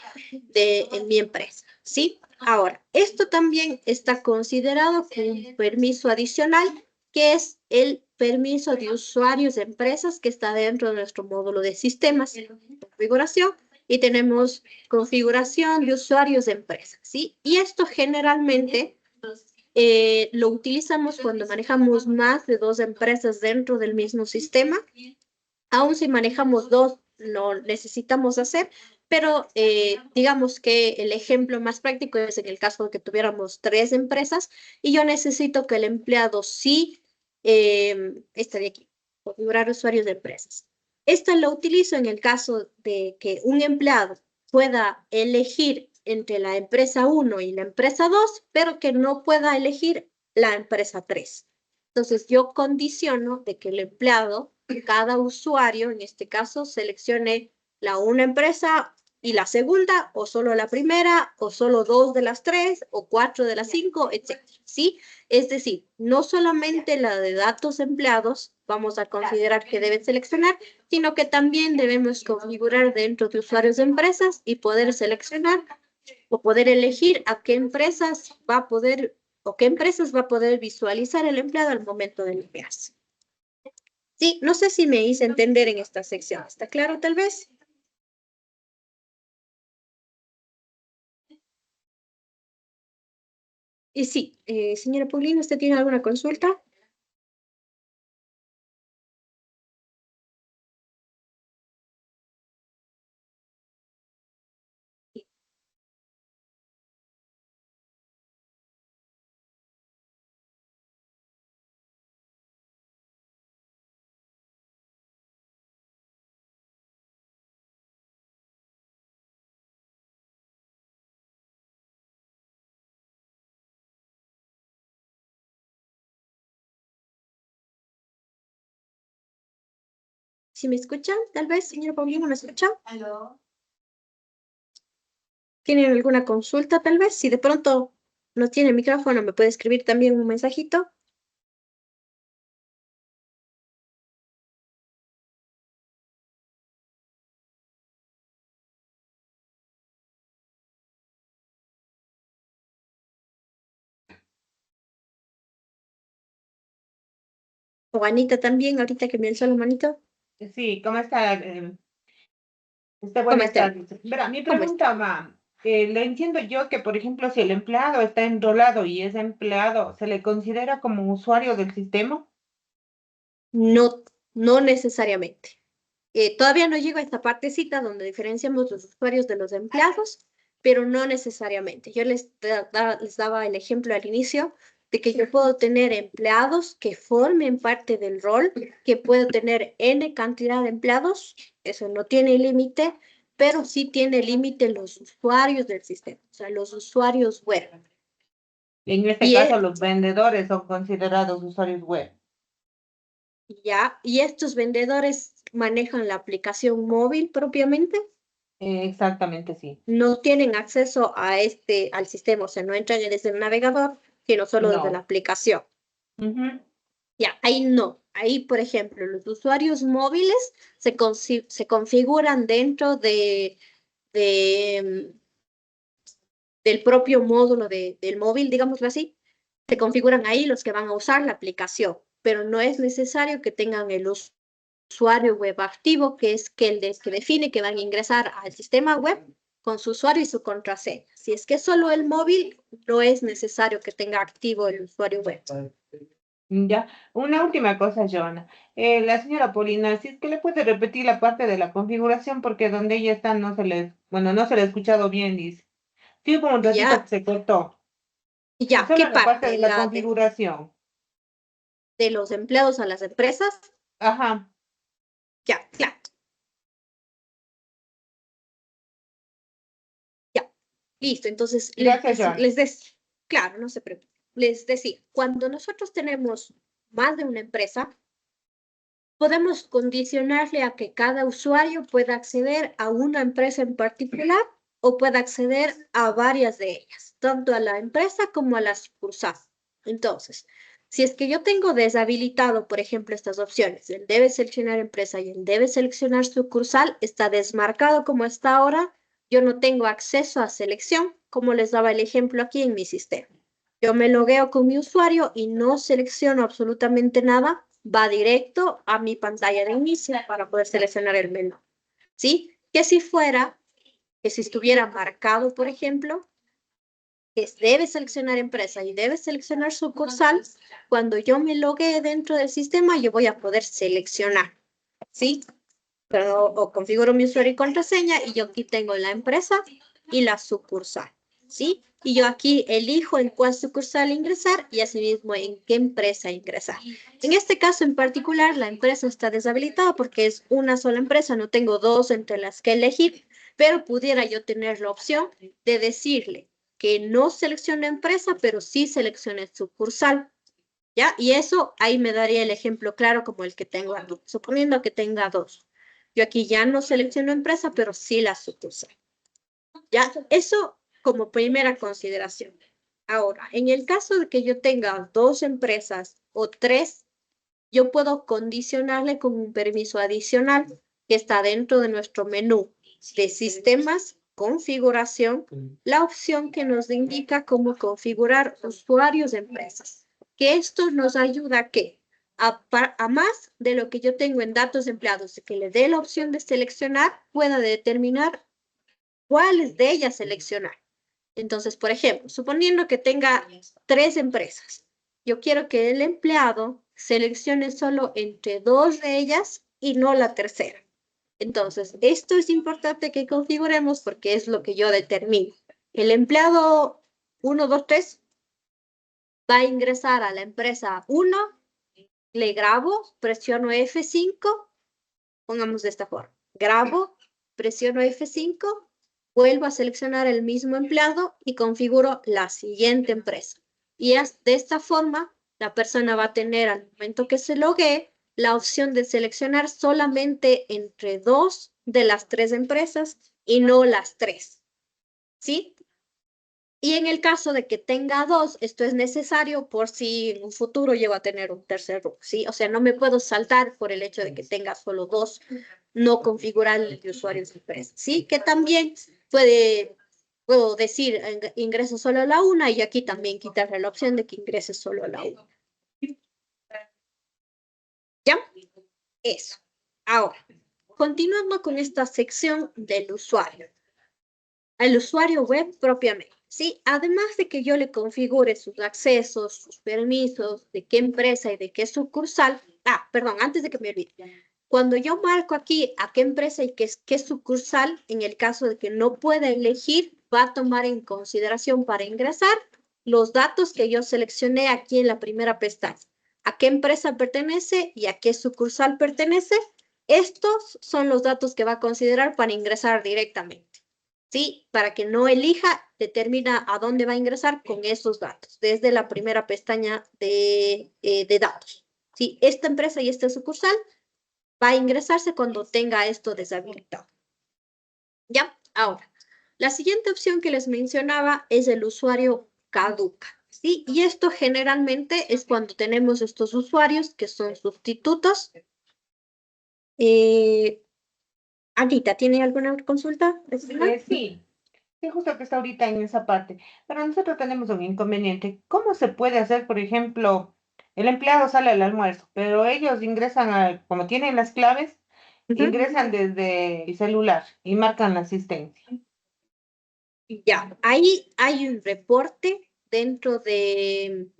Speaker 1: en mi empresa. ¿Sí? Ahora, esto también está considerado como un permiso adicional, que es el permiso de usuarios de empresas que está dentro de nuestro módulo de sistemas, configuración, y tenemos configuración de usuarios de empresas. ¿Sí? Y esto generalmente lo utilizamos cuando manejamos más de 2 empresas dentro del mismo sistema. Aún si manejamos 2, lo necesitamos hacer, pero digamos que el ejemplo más práctico es en el caso de que tuviéramos 3 empresas y yo necesito que el empleado sí esté de aquí, configurar usuarios de empresas. Esta lo utilizo en el caso de que un empleado pueda elegir entre la empresa 1 y la empresa 2, pero que no pueda elegir la empresa 3. Entonces, yo condiciono de que el empleado, cada usuario, en este caso, seleccione la una empresa y la segunda, o solo la primera, o solo 2 de las 3, o 4 de las 5, etc. ¿Sí? Es decir, no solamente la de datos empleados vamos a considerar que deben seleccionar, sino que también debemos configurar dentro de usuarios de empresas y poder seleccionar o poder elegir a qué empresas va a poder o qué empresas va a poder visualizar el empleado al momento de emplearse. Sí, no sé si me hice entender en esta sección. ¿Está claro tal vez? Y sí, señora Paulina, ¿usted tiene alguna consulta? ¿Sí me escuchan? Tal vez, señora Paulina, ¿me escuchan? ¿Aló? ¿Tienen alguna consulta tal vez? Si de pronto no tiene micrófono, me puede escribir también un mensajito. O Anita también, ahorita que me alzó la manito.
Speaker 3: Sí, ¿cómo está?
Speaker 1: ¿Cómo
Speaker 3: Buenas
Speaker 1: está?
Speaker 3: tardes. Verá, mi
Speaker 1: ¿Cómo está?
Speaker 3: pregunta va, le entiendo yo que, por ejemplo, si el empleado está enrolado y es empleado, ¿se le considera como usuario del sistema?
Speaker 1: No, no necesariamente. Todavía no llego a esta partecita donde diferenciamos los usuarios de los empleados, pero no necesariamente. Yo les daba el ejemplo al inicio de que yo puedo tener empleados que formen parte del rol, que puedo tener N cantidad de empleados, eso no tiene límite, pero sí tiene límite los usuarios del sistema, o sea, los usuarios web.
Speaker 3: En este
Speaker 1: Y,
Speaker 3: caso, los vendedores son considerados usuarios web.
Speaker 1: y estos vendedores manejan la aplicación móvil propiamente.
Speaker 3: Exactamente, sí.
Speaker 1: No tienen acceso a al sistema, o sea, no entran desde el navegador, sino solo desde la
Speaker 3: No.
Speaker 1: aplicación.
Speaker 3: Ujú.
Speaker 1: Ya, ahí no. Ahí, por ejemplo, los usuarios móviles se configuran dentro de, del propio módulo del móvil, digámoslo así. Se configuran ahí los que van a usar la aplicación, pero no es necesario que tengan el usuario web activo, que es que define que van a ingresar al sistema web con su usuario y su contraseña. Si es que es solo el móvil, no es necesario que tenga activo el usuario web.
Speaker 3: Ya. Una última cosa, Joana. La señora Polina, si es que le puede repetir la parte de la configuración, porque donde ella está no se le, bueno, no se le ha escuchado bien, dice. Sí, como un ratito
Speaker 1: Ya,
Speaker 3: que se cortó.
Speaker 1: ya, ¿qué
Speaker 3: Solo la parte de
Speaker 1: parte?
Speaker 3: la
Speaker 1: La
Speaker 3: configuración.
Speaker 1: de los empleados a las empresas.
Speaker 3: Ajá.
Speaker 1: Ya, claro, ya. Listo, entonces
Speaker 3: Gracias, Joana.
Speaker 1: claro, no se preocupe. Les decía, cuando nosotros tenemos más de una empresa, podemos condicionarle a que cada usuario pueda acceder a una empresa en particular o pueda acceder a varias de ellas, tanto a la empresa como a la sucursal. Entonces, Si es que yo tengo deshabilitado, por ejemplo, estas opciones, el debe seleccionar empresa y el debe seleccionar sucursal, está desmarcado como está ahora, yo no tengo acceso a selección, como les daba el ejemplo aquí en mi sistema. Yo me logueo con mi usuario y no selecciono absolutamente nada, va directo a mi pantalla de inicio para poder seleccionar el menú. ¿Sí? Que si estuviera marcado, por ejemplo, que debe seleccionar empresa y debe seleccionar sucursal, cuando yo me logue dentro del sistema, yo voy a poder seleccionar, ¿sí? Pero, o configuro mi usuario y contraseña y yo aquí tengo la empresa y la sucursal, ¿sí? Y yo aquí elijo en cuál sucursal ingresar y asimismo en qué empresa ingresar. En este caso en particular, la empresa está deshabilitada porque es una sola empresa, no tengo dos entre las que elegir, pero pudiera yo tener la opción de decirle que no seleccione empresa, pero sí seleccione sucursal, ¿ya? Y eso ahí me daría el ejemplo claro como el que tengo aquí, suponiendo que tenga dos. Yo aquí ya no selecciono empresa, pero sí la sucursal. Ya, eso como primera consideración. Ahora, en el caso de que yo tenga dos empresas o tres, yo puedo condicionarle con un permiso adicional que está dentro de nuestro menú de sistemas, configuración, la opción que nos indica cómo configurar usuarios de empresas. Que esto nos ayuda a que, a más de lo que yo tengo en datos de empleados, que le dé la opción de seleccionar, pueda determinar cuáles de ellas seleccionar. Entonces, por ejemplo, suponiendo que tenga tres empresas, yo quiero que el empleado seleccione solo entre dos de ellas y no la tercera. Entonces, esto es importante que configuremos porque es lo que yo determino. El empleado 1, 2, 3 va a ingresar a la empresa 1, le grabo, presiono F5, pongamos de esta forma. Grabo, presiono F5, vuelvo a seleccionar el mismo empleado y configuro la siguiente empresa. Y de esta forma, la persona va a tener al momento que se logue la opción de seleccionar solamente entre dos de las tres empresas y no las tres. ¿Sí? Y en el caso de que tenga dos, esto es necesario por si en un futuro llego a tener un tercer root, ¿sí? O sea, no me puedo saltar por el hecho de que tenga solo dos no configurables de usuarios de empresa, ¿sí? Que también puedo decir, ingreso solo a la una y aquí también quitarle la opción de que ingrese solo a la una. ¿Ya? Eso. Ahora, continuando con esta sección del usuario. Al usuario web propiamente, ¿sí? Además de que yo le configure sus accesos, sus permisos, de qué empresa y de qué sucursal. Perdón, antes de que me olvide. Cuando yo marco aquí a qué empresa y qué sucursal, en el caso de que no pueda elegir, va a tomar en consideración para ingresar los datos que yo seleccioné aquí en la primera pestaña. A qué empresa pertenece y a qué sucursal pertenece. Estos son los datos que va a considerar para ingresar directamente. ¿Sí? Para que no elija, determina a dónde va a ingresar con esos datos, desde la primera pestaña de datos. ¿Sí? Esta empresa y esta sucursal va a ingresarse cuando tenga esto deshabilitado. ¿Ya? Ahora, la siguiente opción que les mencionaba es el usuario caduca. ¿Sí? Y esto generalmente es cuando tenemos estos usuarios que son sustitutos. Anita, ¿tiene alguna consulta?
Speaker 3: Sí, sí, justo que está ahorita en esa parte. Pero nosotros tenemos un inconveniente. ¿Cómo se puede hacer, por ejemplo, el empleado sale al almuerzo, pero ellos ingresan, como tienen las claves, ingresan desde el celular y marcan la asistencia?
Speaker 1: Ya, ahí hay un reporte dentro de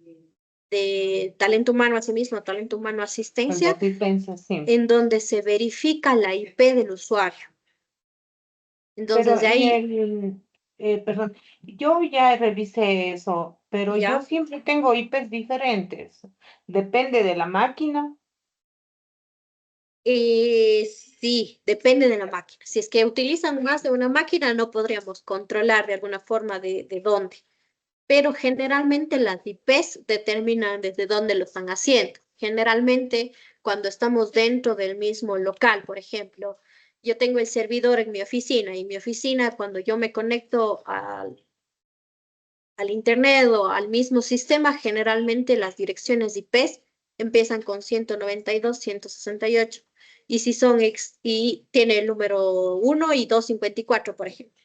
Speaker 1: talento humano asimismo, talento humano
Speaker 3: El de
Speaker 1: asistencia,
Speaker 3: asistencia, sí.
Speaker 1: en donde se verifica la IP del usuario. Entonces,
Speaker 3: Pero
Speaker 1: de ahí,
Speaker 3: perdón, yo ya revisé eso, pero yo
Speaker 1: ya,
Speaker 3: siempre tengo IPs diferentes. Depende de la máquina.
Speaker 1: sí, depende de la máquina. Si es que utilizan más de una máquina, no podríamos controlar de alguna forma de dónde. Pero generalmente las IPs determinan desde dónde lo están haciendo. Generalmente, cuando estamos dentro del mismo local, por ejemplo, yo tengo el servidor en mi oficina y mi oficina, cuando yo me conecto al internet o al mismo sistema, generalmente las direcciones IP empiezan con 192, 168. Y si son y tiene el número 1 y 254, por ejemplo.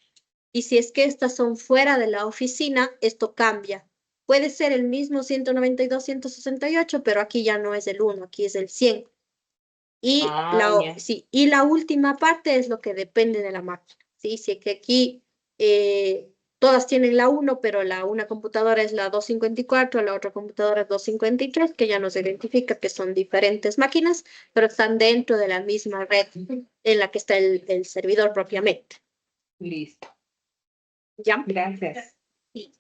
Speaker 1: Y si es que estas son fuera de la oficina, esto cambia. Puede ser el mismo 192, 168, pero aquí ya no es el 1, aquí es el 100. Y
Speaker 3: Ah, ya.
Speaker 1: sí, y la última parte es lo que depende de la máquina. ¿Sí? Si es que aquí todas tienen la 1, pero una computadora es la 254, la otra computadora es 253, que ya nos identifica que son diferentes máquinas, pero están dentro de la misma red en la que está el servidor propiamente.
Speaker 3: Listo.
Speaker 1: ¿Ya?
Speaker 3: Gracias.
Speaker 1: Sí.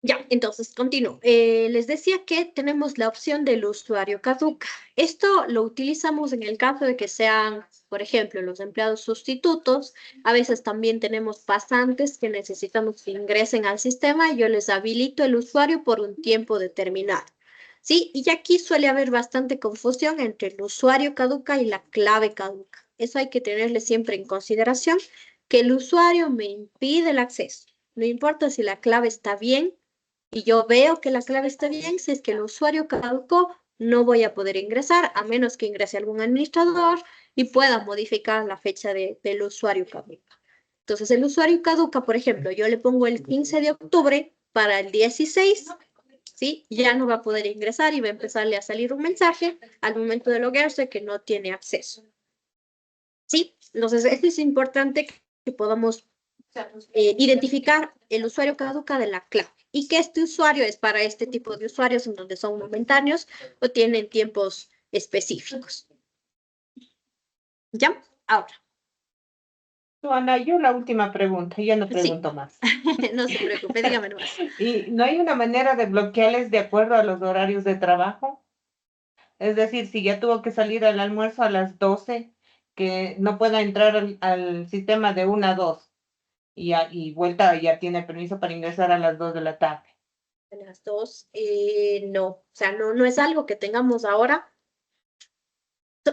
Speaker 1: Ya, entonces continúo. Les decía que tenemos la opción del usuario caduca. Esto lo utilizamos en el caso de que sean, por ejemplo, los empleados sustitutos. A veces también tenemos pasantes que necesitamos que ingresen al sistema. Yo les habilito el usuario por un tiempo determinado. ¿Sí? Y aquí suele haber bastante confusión entre el usuario caduca y la clave caduca. Eso hay que tenerle siempre en consideración, que el usuario me impide el acceso. No importa si la clave está bien y yo veo que la clave está bien, si es que el usuario caducó, no voy a poder ingresar a menos que ingrese algún administrador y pueda modificar la fecha del usuario caduca. Entonces, el usuario caduca, por ejemplo, yo le pongo el 15 de octubre para el 16, ¿sí? Ya no va a poder ingresar y va a empezarle a salir un mensaje al momento de loguearse que no tiene acceso. ¿Sí? Entonces, esto es importante que podamos identificar el usuario caduca de la clave y que este usuario es para este tipo de usuarios en donde son momentáneos o tienen tiempos específicos. ¿Ya? Ahora.
Speaker 3: Ana, yo la última pregunta, ya no
Speaker 1: Sí,
Speaker 3: pregunto más.
Speaker 1: no se preocupe, dígame nomás.
Speaker 3: ¿Y no hay una manera de bloquearles de acuerdo a los horarios de trabajo? Es decir, si ya tuvo que salir al almuerzo a las 12, que no pueda entrar al sistema de 1 a 2 y vuelta ya tiene permiso para ingresar a las 2 de la tarde.
Speaker 1: A las dos, no, o sea, no es algo que tengamos ahora.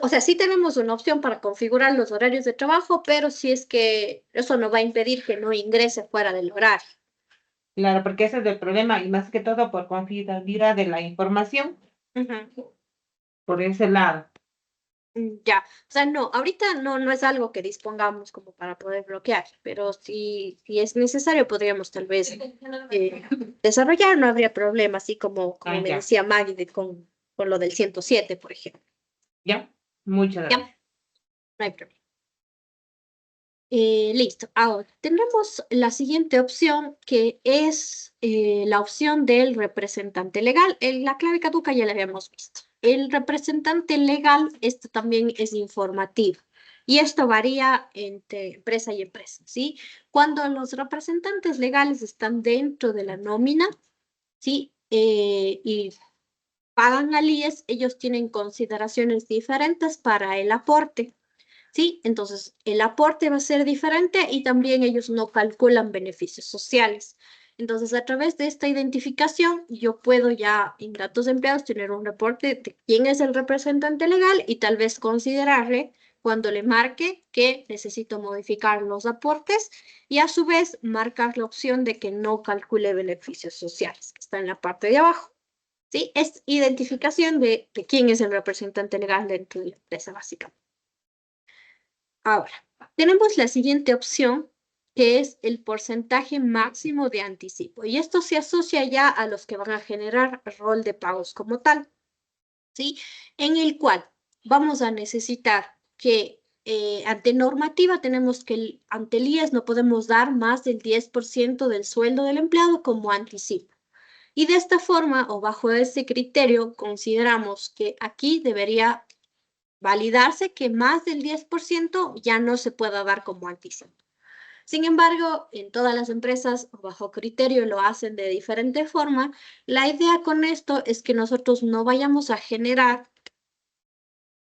Speaker 1: O sea, sí tenemos una opción para configurar los horarios de trabajo, pero si es que eso no va a impedir que no ingrese fuera del horario.
Speaker 3: Claro, porque ese es el problema y más que todo por confidencialidad de la información,
Speaker 1: Ujú.
Speaker 3: por ese lado.
Speaker 1: Ya, o sea, no, ahorita no es algo que dispongamos como para poder bloquear, pero si es necesario podríamos tal vez desarrollar, no habría problema, así como
Speaker 3: Ah,
Speaker 1: me
Speaker 3: ya,
Speaker 1: decía Maggie con lo del 107, por ejemplo.
Speaker 3: ya. Muchas
Speaker 1: Ya,
Speaker 3: gracias.
Speaker 1: no hay problema. Listo. Ahora, tenemos la siguiente opción que es la opción del representante legal. La clave caduca ya la habíamos visto. El representante legal, esto también es informativo. Y esto varía entre empresa y empresa, ¿sí? Cuando los representantes legales están dentro de la nómina, ¿sí? Y pagan al IES, ellos tienen consideraciones diferentes para el aporte. ¿Sí? Entonces, el aporte va a ser diferente y también ellos no calculan beneficios sociales. Entonces, a través de esta identificación, yo puedo ya en datos de empleados tener un reporte de quién es el representante legal y tal vez considerarle cuando le marque que necesito modificar los aportes y a su vez marcar la opción de que no calcule beneficios sociales, que está en la parte de abajo. ¿Sí? Es identificación de quién es el representante legal dentro de la empresa, básicamente. Ahora, tenemos la siguiente opción, que es el porcentaje máximo de anticipo. Y esto se asocia ya a los que van a generar rol de pagos como tal, ¿sí? En el cual vamos a necesitar que ante normativa tenemos que ante el IES no podemos dar más del 10% del sueldo del empleado como anticipo. Y de esta forma o bajo ese criterio consideramos que aquí debería validarse que más del 10% ya no se pueda dar como anticipo. Sin embargo, en todas las empresas bajo criterio lo hacen de diferente forma. La idea con esto es que nosotros no vayamos a generar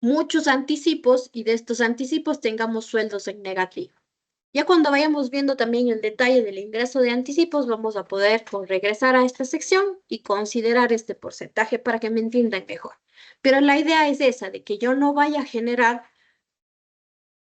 Speaker 1: muchos anticipos y de estos anticipos tengamos sueldos en negativo. Ya cuando vayamos viendo también el detalle del ingreso de anticipos, vamos a poder regresar a esta sección y considerar este porcentaje para que me entiendan mejor. Pero la idea es esa, de que yo no vaya a generar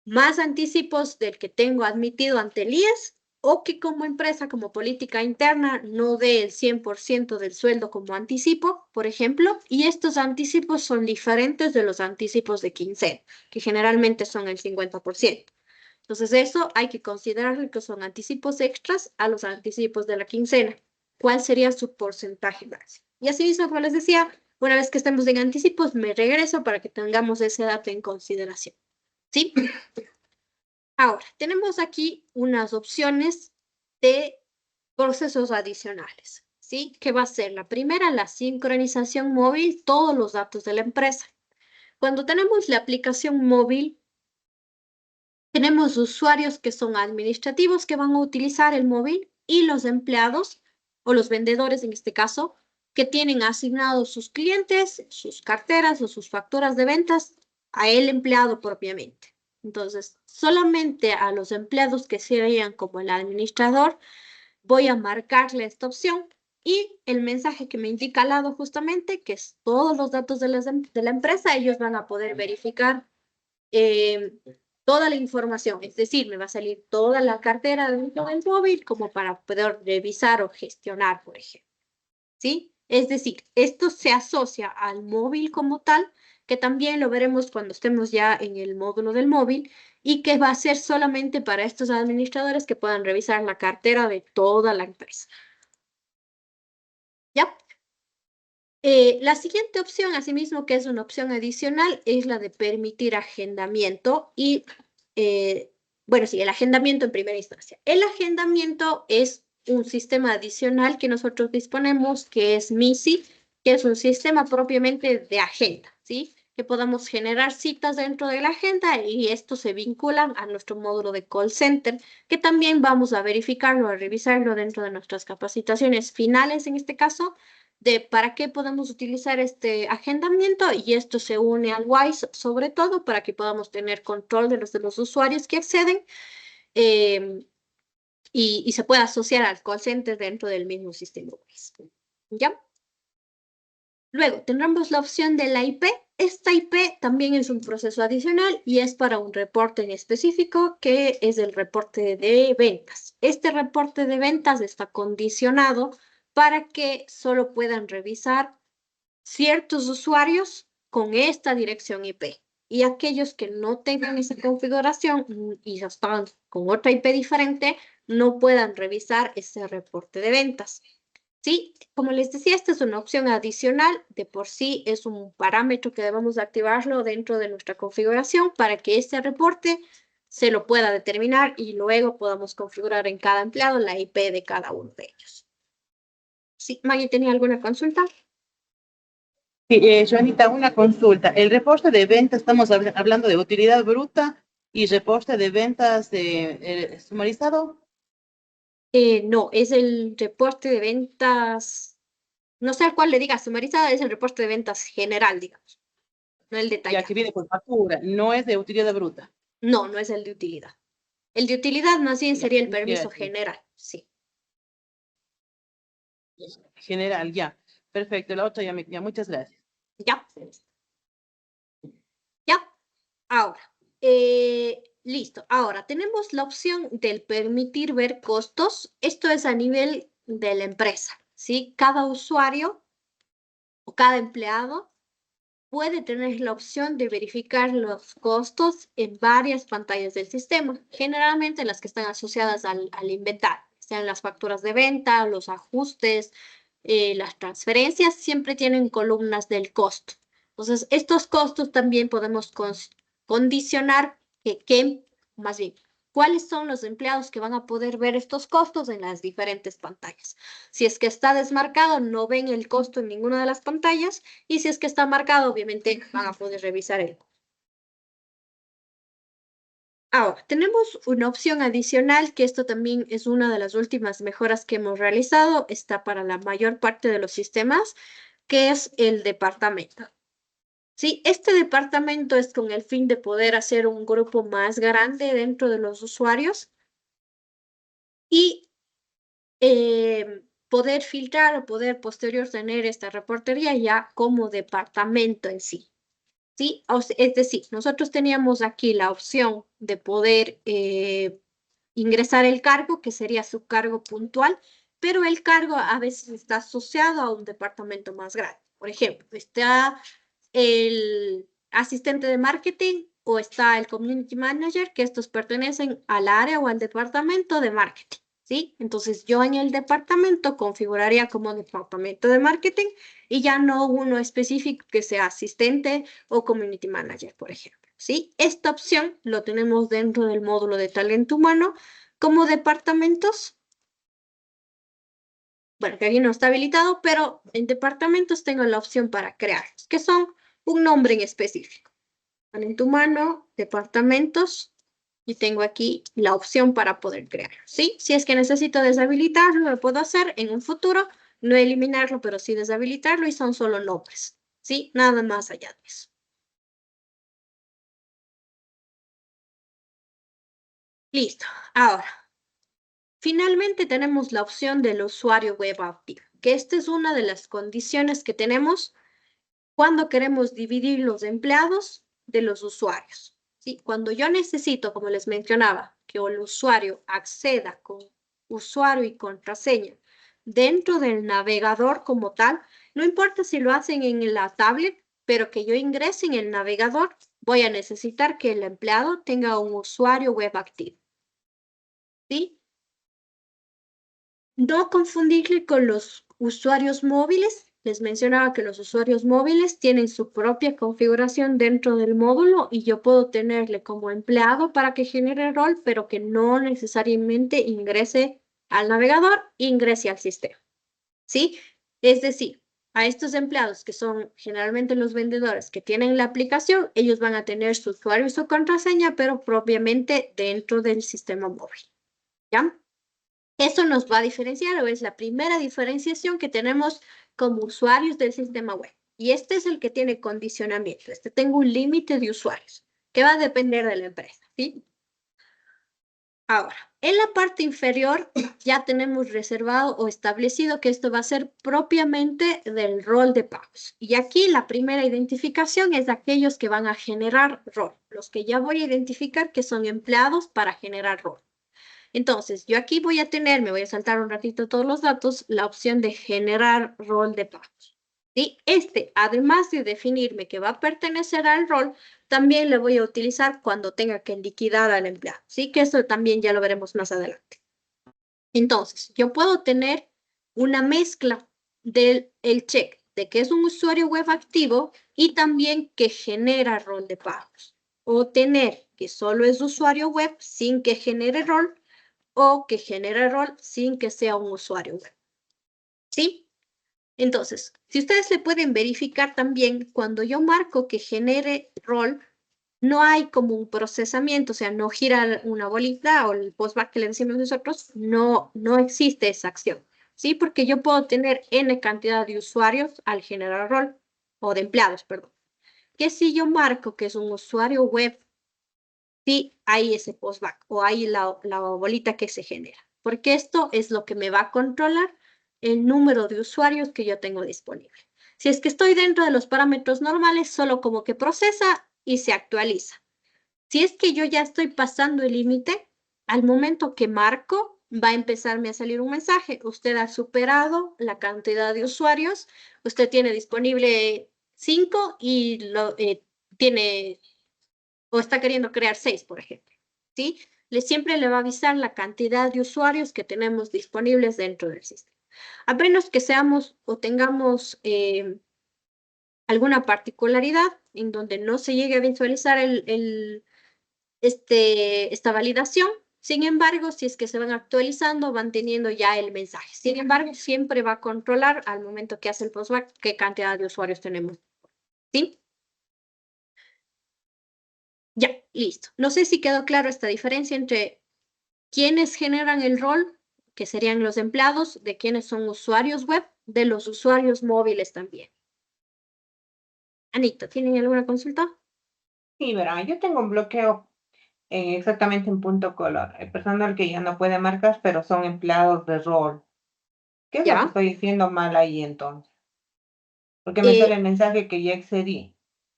Speaker 1: más anticipos del que tengo admitido ante el IES o que como empresa, como política interna, no dé el 100% del sueldo como anticipo, por ejemplo, y estos anticipos son diferentes de los anticipos de quincena, que generalmente son el 50%. Entonces eso hay que considerar que son anticipos extras a los anticipos de la quincena. ¿Cuál sería su porcentaje máximo? Y así mismo, como les decía, una vez que estemos en anticipos, me regreso para que tengamos ese dato en consideración. ¿Sí? Ahora, tenemos aquí unas opciones de procesos adicionales. ¿Sí? ¿Qué va a ser? La primera, la sincronización móvil, todos los datos de la empresa. Cuando tenemos la aplicación móvil, tenemos usuarios que son administrativos que van a utilizar el móvil y los empleados o los vendedores en este caso que tienen asignados sus clientes, sus carteras o sus facturas de ventas a el empleado propiamente. Entonces, solamente a los empleados que serían como el administrador voy a marcarle esta opción y el mensaje que me indica al lado justamente que es todos los datos de la empresa, ellos van a poder verificar eh, toda la información, es decir, me va a salir toda la cartera dentro del móvil como para poder revisar o gestionar, por ejemplo. ¿Sí? Es decir, esto se asocia al móvil como tal, que también lo veremos cuando estemos ya en el módulo del móvil y que va a ser solamente para estos administradores que puedan revisar la cartera de toda la empresa. ¿Ya? La siguiente opción, asimismo, que es una opción adicional, es la de permitir agendamiento y, bueno, sí, el agendamiento en primera instancia. El agendamiento es un sistema adicional que nosotros disponemos, que es MISI, que es un sistema propiamente de agenda, ¿sí? Que podamos generar citas dentro de la agenda y esto se vinculan a nuestro módulo de call center, que también vamos a verificarlo, a revisarlo dentro de nuestras capacitaciones finales, en este caso, de para qué podemos utilizar este agendamiento y esto se une al WISE sobre todo para que podamos tener control de los usuarios que acceden eh, y se pueda asociar al call center dentro del mismo sistema WISE. ¿Ya? Luego tendremos la opción de la IP. Esta IP también es un proceso adicional y es para un reporte en específico que es el reporte de ventas. Este reporte de ventas está condicionado para que solo puedan revisar ciertos usuarios con esta dirección IP y aquellos que no tengan esa configuración y ya están con otra IP diferente, no puedan revisar ese reporte de ventas. Sí, como les decía, esta es una opción adicional, de por sí es un parámetro que debemos activarlo dentro de nuestra configuración para que este reporte se lo pueda determinar y luego podamos configurar en cada empleado la IP de cada uno de ellos. Sí, Maggie, ¿tenía alguna consulta?
Speaker 2: Sí, Joanita, una consulta. El reporte de ventas, estamos hablando de utilidad bruta y reporte de ventas sumarizado.
Speaker 1: No, es el reporte de ventas, no sé al cuál le diga sumarizada, es el reporte de ventas general, digamos, no el
Speaker 2: Ya
Speaker 1: detallado.
Speaker 2: que viene por factura, no es de utilidad bruta.
Speaker 1: No, no es el de utilidad. El de utilidad más bien
Speaker 2: Ya,
Speaker 1: sería el
Speaker 2: ya,
Speaker 1: permiso general, sí.
Speaker 2: general, ya. Perfecto, la otra ya, muchas gracias.
Speaker 1: Ya, ya. Ahora, listo. Ahora, tenemos la opción del permitir ver costos. Esto es a nivel de la empresa, ¿sí? Cada usuario o cada empleado puede tener la opción de verificar los costos en varias pantallas del sistema, generalmente las que están asociadas al inventario, sean las facturas de venta, los ajustes, las transferencias, siempre tienen columnas del costo. Entonces, estos costos también podemos condicionar más bien, cuáles son los empleados que van a poder ver estos costos en las diferentes pantallas. Si es que está desmarcado, no ven el costo en ninguna de las pantallas y si es que está marcado, obviamente van a poder revisar el. Ahora, tenemos una opción adicional que esto también es una de las últimas mejoras que hemos realizado, está para la mayor parte de los sistemas, que es el departamento. Sí, este departamento es con el fin de poder hacer un grupo más grande dentro de los usuarios y poder filtrar o poder posterior tener esta reportería ya como departamento en sí. ¿Sí? Es decir, nosotros teníamos aquí la opción de poder ingresar el cargo, que sería su cargo puntual, pero el cargo a veces está asociado a un departamento más grande. Por ejemplo, está el asistente de marketing o está el community manager, que estos pertenecen al área o al departamento de marketing, ¿sí? Entonces yo en el departamento configuraría como departamento de marketing y ya no uno específico que sea asistente o community manager, por ejemplo, ¿sí? Esta opción lo tenemos dentro del módulo de talento humano como departamentos. Bueno, que aquí no está habilitado, pero en departamentos tengo la opción para crearlos, que son un nombre en específico. Talento humano, departamentos, y tengo aquí la opción para poder crear, ¿sí? Si es que necesito deshabilitarlo, lo puedo hacer en un futuro, no eliminarlo, pero sí deshabilitarlo y son solo nombres, ¿sí? Nada más allá de eso. Listo. Ahora, finalmente tenemos la opción del usuario web activo, que esta es una de las condiciones que tenemos cuando queremos dividir los empleados de los usuarios. ¿Sí? Cuando yo necesito, como les mencionaba, que el usuario acceda con usuario y contraseña dentro del navegador como tal, no importa si lo hacen en la tablet, pero que yo ingrese en el navegador, voy a necesitar que el empleado tenga un usuario web activo. ¿Sí? No confundirle con los usuarios móviles. Les mencionaba que los usuarios móviles tienen su propia configuración dentro del módulo y yo puedo tenerle como empleado para que genere rol, pero que no necesariamente ingrese al navegador, ingrese al sistema. ¿Sí? Es decir, a estos empleados que son generalmente los vendedores que tienen la aplicación, ellos van a tener su usuario y su contraseña, pero propiamente dentro del sistema móvil. ¿Ya? Eso nos va a diferenciar o es la primera diferenciación que tenemos como usuarios del sistema web. Y este es el que tiene condicionamiento. Tengo un límite de usuarios que va a depender de la empresa, ¿sí? Ahora, en la parte inferior ya tenemos reservado o establecido que esto va a ser propiamente del rol de pagos. Y aquí la primera identificación es de aquellos que van a generar rol, los que ya voy a identificar que son empleados para generar rol. Entonces, yo aquí voy a tener, me voy a saltar un ratito todos los datos, la opción de generar rol de pagos. ¿Sí? Además de definirme que va a pertenecer al rol, también le voy a utilizar cuando tenga que liquidar al empleado. ¿Sí? Que eso también ya lo veremos más adelante. Entonces, yo puedo tener una mezcla del check de que es un usuario web activo y también que genera rol de pagos. O tener que solo es usuario web sin que genere rol o que genere rol sin que sea un usuario web. ¿Sí? Entonces, si ustedes le pueden verificar también, cuando yo marco que genere rol, no hay como un procesamiento, o sea, no gira una bolita o el postback que le decimos nosotros, no existe esa acción. ¿Sí? Porque yo puedo tener N cantidad de usuarios al generar rol, o de empleados, perdón. Que si yo marco que es un usuario web, sí hay ese postback o hay la bolita que se genera, porque esto es lo que me va a controlar el número de usuarios que yo tengo disponible. Si es que estoy dentro de los parámetros normales, solo como que procesa y se actualiza. Si es que yo ya estoy pasando el límite, al momento que marco, va a empezarme a salir un mensaje. Usted ha superado la cantidad de usuarios, usted tiene disponible 5 y tiene o está queriendo crear 6, por ejemplo, ¿sí? Siempre le va a avisar la cantidad de usuarios que tenemos disponibles dentro del sistema. A menos que seamos o tengamos alguna particularidad en donde no se llegue a visualizar esta validación. Sin embargo, si es que se van actualizando, van teniendo ya el mensaje. Sin embargo, siempre va a controlar al momento que hace el postback qué cantidad de usuarios tenemos, ¿sí? Ya, listo. No sé si quedó claro esta diferencia entre quiénes generan el rol, que serían los empleados, de quiénes son usuarios web, de los usuarios móviles también. Anita, ¿tienen alguna consulta?
Speaker 3: Sí, verá, yo tengo un bloqueo exactamente en punto color. El personal que ya no puede marcar, pero son empleados de rol. ¿Qué es lo que
Speaker 1: Ya.
Speaker 3: estoy diciendo mal ahí entonces? Porque me
Speaker 1: Eh,
Speaker 3: sale el mensaje que ya excedí.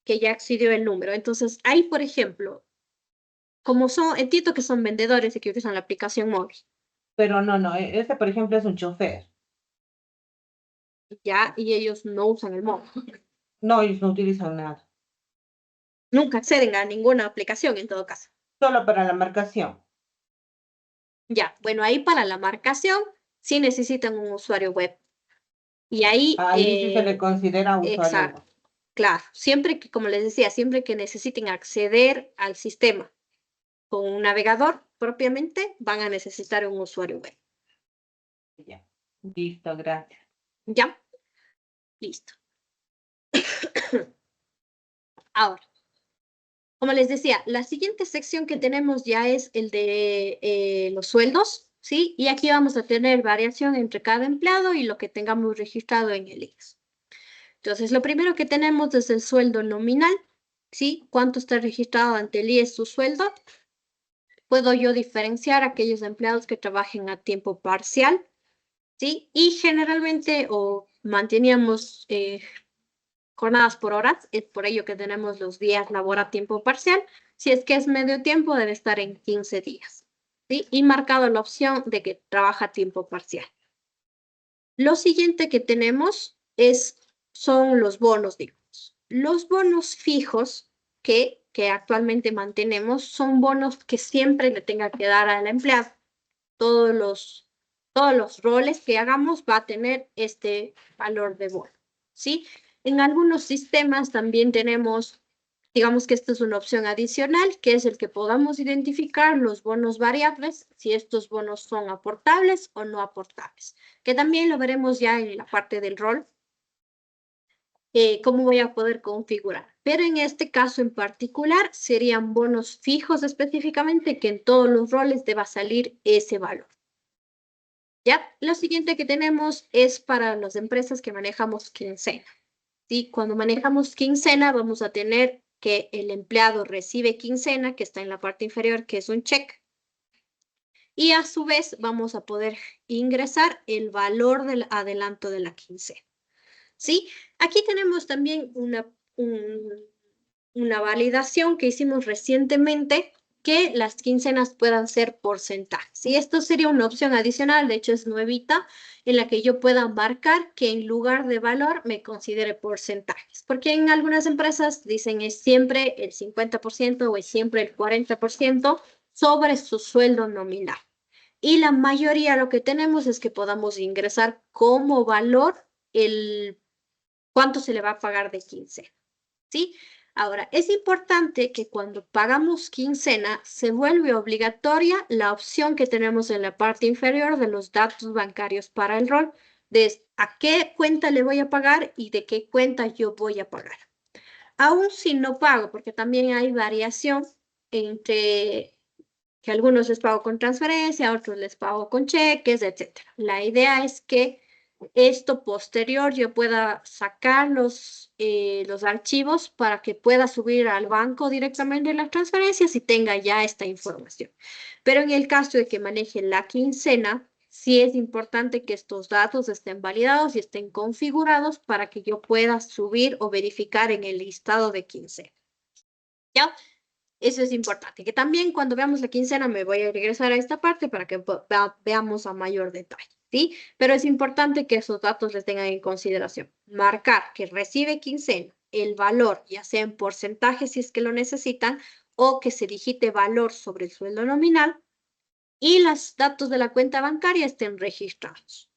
Speaker 1: que ya accedió el número. Entonces, ahí, por ejemplo, como son, entiendo que son vendedores y que utilizan la aplicación móvil,
Speaker 3: Pero no, este por ejemplo es un chofer.
Speaker 1: ¿ya? Y ellos no usan el móvil.
Speaker 3: No, ellos no utilizan nada.
Speaker 1: Nunca acceden a ninguna aplicación en todo caso.
Speaker 3: Solo para la marcación.
Speaker 1: Ya, bueno, ahí para la marcación sí necesitan un usuario web. Y ahí,
Speaker 3: Ahí sí se le considera usuario web.
Speaker 1: exacto, claro, siempre que, como les decía, siempre que necesiten acceder al sistema con un navegador propiamente, van a necesitar un usuario web.
Speaker 3: Ya. Listo, gracias.
Speaker 1: ¿Ya? Listo. Ahora, como les decía, la siguiente sección que tenemos ya es el de los sueldos, ¿sí? Y aquí vamos a tener variación entre cada empleado y lo que tengamos registrado en el IES. Entonces, lo primero que tenemos es el sueldo nominal, ¿sí? ¿Cuánto está registrado ante el IES su sueldo? Puedo yo diferenciar aquellos empleados que trabajen a tiempo parcial, ¿sí? Y generalmente o manteníamos jornadas por horas, es por ello que tenemos los días labor a tiempo parcial. Si es que es medio tiempo, debe estar en 15 días, ¿sí? Y marcado la opción de que trabaja a tiempo parcial. Lo siguiente que tenemos son los bonos, digamos. Los bonos fijos que actualmente mantenemos son bonos que siempre le tenga que dar al empleado. Todos los roles que hagamos va a tener este valor de bono, ¿sí? En algunos sistemas también tenemos, digamos que esta es una opción adicional, que es el que podamos identificar los bonos variables, si estos bonos son aportables o no aportables, que también lo veremos ya en la parte del rol, cómo voy a poder configurar. Pero en este caso en particular serían bonos fijos específicamente, que en todos los roles deba salir ese valor. Ya, lo siguiente que tenemos es para las empresas que manejamos quincena. ¿Sí? Cuando manejamos quincena, vamos a tener que el empleado recibe quincena, que está en la parte inferior, que es un cheque. Y a su vez vamos a poder ingresar el valor del adelanto de la quincena. ¿Sí? Aquí tenemos también una validación que hicimos recientemente, que las quincenas puedan ser porcentajes. Y esto sería una opción adicional, de hecho es nuevita, en la que yo pueda marcar que en lugar de valor me considere porcentajes. Porque en algunas empresas dicen es siempre el 50% o es siempre el 40% sobre su sueldo nominal. Y la mayoría lo que tenemos es que podamos ingresar como valor el cuánto se le va a pagar de quincena, ¿sí? Ahora, es importante que cuando pagamos quincena se vuelve obligatoria la opción que tenemos en la parte inferior de los datos bancarios para el rol, de a qué cuenta le voy a pagar y de qué cuenta yo voy a pagar. Aún si no pago, porque también hay variación entre que algunos les pago con transferencia, otros les pago con cheques, etc. La idea es que esto posterior yo pueda sacar los archivos para que pueda subir al banco directamente las transferencias y tenga ya esta información. Pero en el caso de que maneje la quincena, sí es importante que estos datos estén validados y estén configurados para que yo pueda subir o verificar en el listado de quincena. ¿Ya? Eso es importante, que también cuando veamos la quincena me voy a regresar a esta parte para que veamos a mayor detalle, ¿sí? Pero es importante que esos datos les tengan en consideración. Marcar que recibe quincena, el valor, ya sea en porcentaje si es que lo necesitan, o que se digite valor sobre el sueldo nominal, y los datos de la cuenta bancaria estén registrados.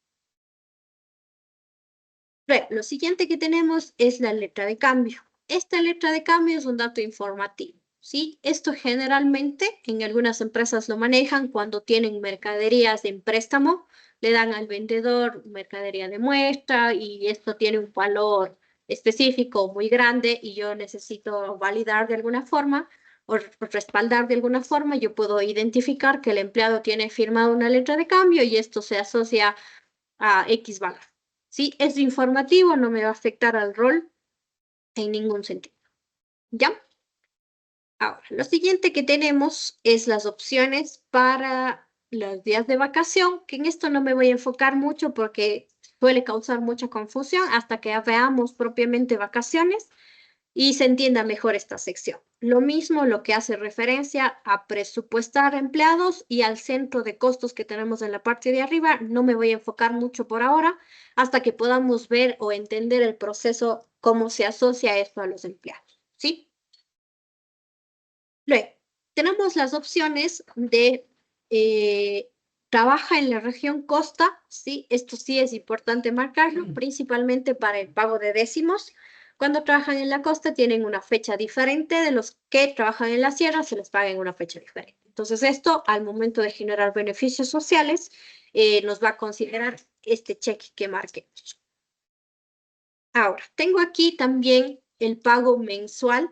Speaker 1: Lo siguiente que tenemos es la letra de cambio. Esta letra de cambio es un dato informativo, ¿sí? Esto generalmente en algunas empresas lo manejan cuando tienen mercaderías en préstamo, le dan al vendedor mercadería de muestra y esto tiene un valor específico muy grande y yo necesito validar de alguna forma o respaldar de alguna forma, yo puedo identificar que el empleado tiene firmado una letra de cambio y esto se asocia a X valor. ¿Sí? Es informativo, no me va a afectar al rol en ningún sentido. ¿Ya? Ahora, lo siguiente que tenemos es las opciones para los días de vacación, que en esto no me voy a enfocar mucho porque suele causar mucha confusión hasta que veamos propiamente vacaciones y se entienda mejor esta sección. Lo mismo lo que hace referencia a presupuestar empleados y al centro de costos que tenemos en la parte de arriba. No me voy a enfocar mucho por ahora hasta que podamos ver o entender el proceso, cómo se asocia esto a los empleados, ¿sí? Luego, tenemos las opciones de trabaja en la región costa, ¿sí? Esto sí es importante marcarlo, principalmente para el pago de décimos. Cuando trabajan en la costa tienen una fecha diferente de los que trabajan en la sierra, se les paga en una fecha diferente. Entonces, esto al momento de generar beneficios sociales nos va a considerar este cheque que marquemos. Ahora, tengo aquí también el pago mensual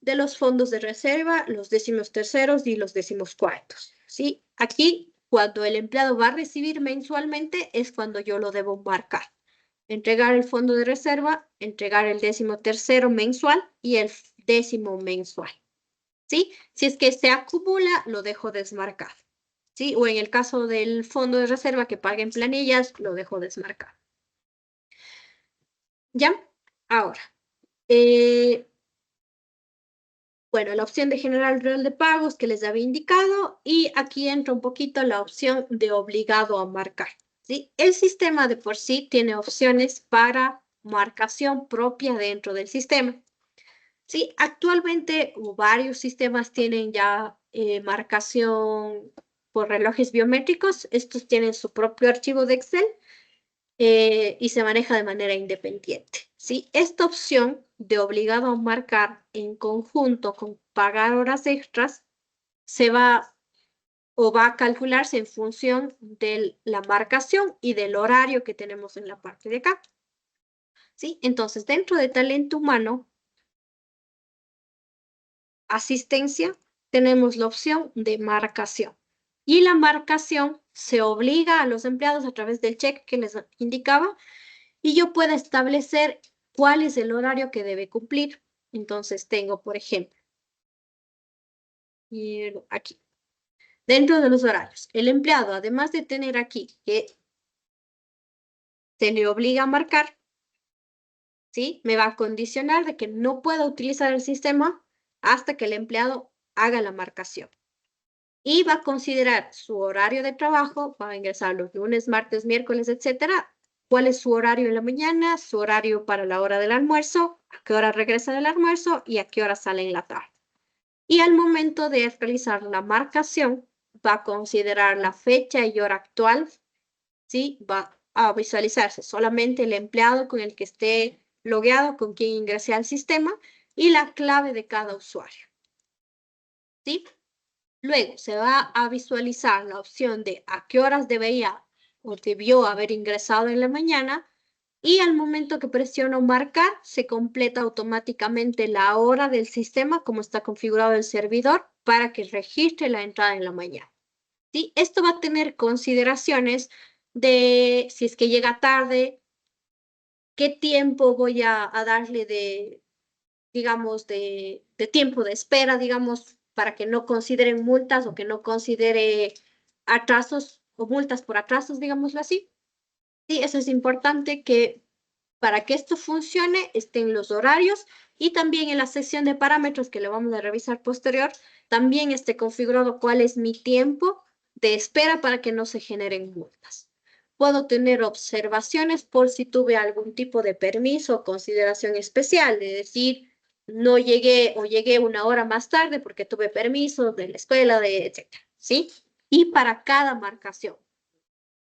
Speaker 1: de los fondos de reserva, los décimos terceros y los décimos cuartos, ¿sí? Aquí, cuando el empleado va a recibir mensualmente, es cuando yo lo debo marcar. Entregar el fondo de reserva, entregar el décimo tercero mensual y el décimo mensual, ¿sí? Si es que se acumula, lo dejo desmarcado, ¿sí? O en el caso del fondo de reserva que pague en planillas, lo dejo desmarcado. ¿Ya? Ahora, eh, bueno, la opción de generar el rol de pagos que les había indicado y aquí entra un poquito la opción de obligado a marcar, ¿sí? El sistema de por sí tiene opciones para marcación propia dentro del sistema, ¿sí? Actualmente varios sistemas tienen ya marcación por relojes biométricos. Estos tienen su propio archivo de Excel y se maneja de manera independiente, ¿sí? Esta opción de obligado a marcar en conjunto con pagar horas extras se va o va a calcularse en función de la marcación y del horario que tenemos en la parte de acá, ¿sí? Entonces, dentro de talento humano, asistencia, tenemos la opción de marcación. Y la marcación se obliga a los empleados a través del cheque que les indicaba y yo puedo establecer cuál es el horario que debe cumplir. Entonces tengo, por ejemplo, aquí, dentro de los horarios, el empleado, además de tener aquí que se le obliga a marcar, ¿sí? Me va a condicionar de que no pueda utilizar el sistema hasta que el empleado haga la marcación. Y va a considerar su horario de trabajo, va a ingresar los lunes, martes, miércoles, etcétera, cuál es su horario en la mañana, su horario para la hora del almuerzo, a qué hora regresa del almuerzo y a qué hora sale en la tarde. Y al momento de realizar la marcación, va a considerar la fecha y hora actual, ¿sí? Va a visualizarse solamente el empleado con el que esté logueado, con quien ingrese al sistema y la clave de cada usuario, ¿sí? Luego se va a visualizar la opción de a qué horas debería o debió haber ingresado en la mañana y al momento que presiono marcar se completa automáticamente la hora del sistema como está configurado el servidor para que registre la entrada en la mañana. ¿Sí? Esto va a tener consideraciones de si es que llega tarde, qué tiempo voy a darle de, digamos, de tiempo de espera, digamos, para que no consideren multas o que no considere atrasos o multas por atrasos, digámoslo así. Sí, eso es importante que para que esto funcione estén los horarios y también en la sección de parámetros que le vamos a revisar posterior, también esté configurado cuál es mi tiempo de espera para que no se generen multas. Puedo tener observaciones por si tuve algún tipo de permiso o consideración especial, de decir, no llegué o llegué una hora más tarde porque tuve permiso de la escuela, de etcétera, ¿sí? Y para cada marcación,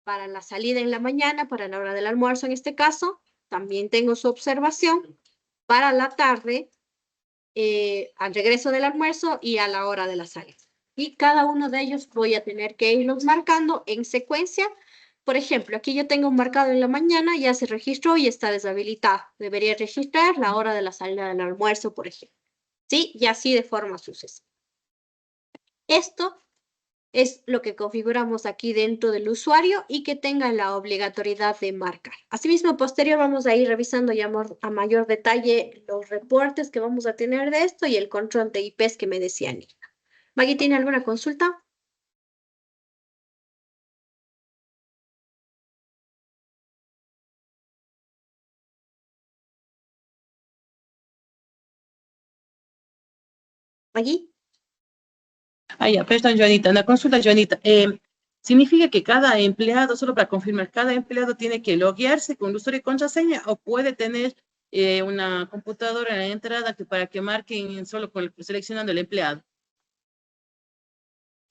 Speaker 1: para la salida en la mañana, para la hora del almuerzo en este caso, también tengo su observación para la tarde, al regreso del almuerzo y a la hora de la salida. Y cada uno de ellos voy a tener que irlos marcando en secuencia. Por ejemplo, aquí yo tengo un marcado en la mañana, ya se registró y está deshabilitado. Debería registrar la hora de la salida del almuerzo, por ejemplo. ¿Sí? Y así de forma sucesiva. Esto es lo que configuramos aquí dentro del usuario y que tenga la obligatoriedad de marcar. Asimismo, posterior vamos a ir revisando ya a mayor detalle los reportes que vamos a tener de esto y el control de IPs que me decía Nina. Maggie, ¿tiene alguna consulta? allí.
Speaker 2: Ah, ya, perdón, Joanita, una consulta, Joanita. ¿Significa que cada empleado, solo para confirmar, cada empleado tiene que loguearse con usuario y contraseña o puede tener una computadora en la entrada que para que marquen solo seleccionando el empleado?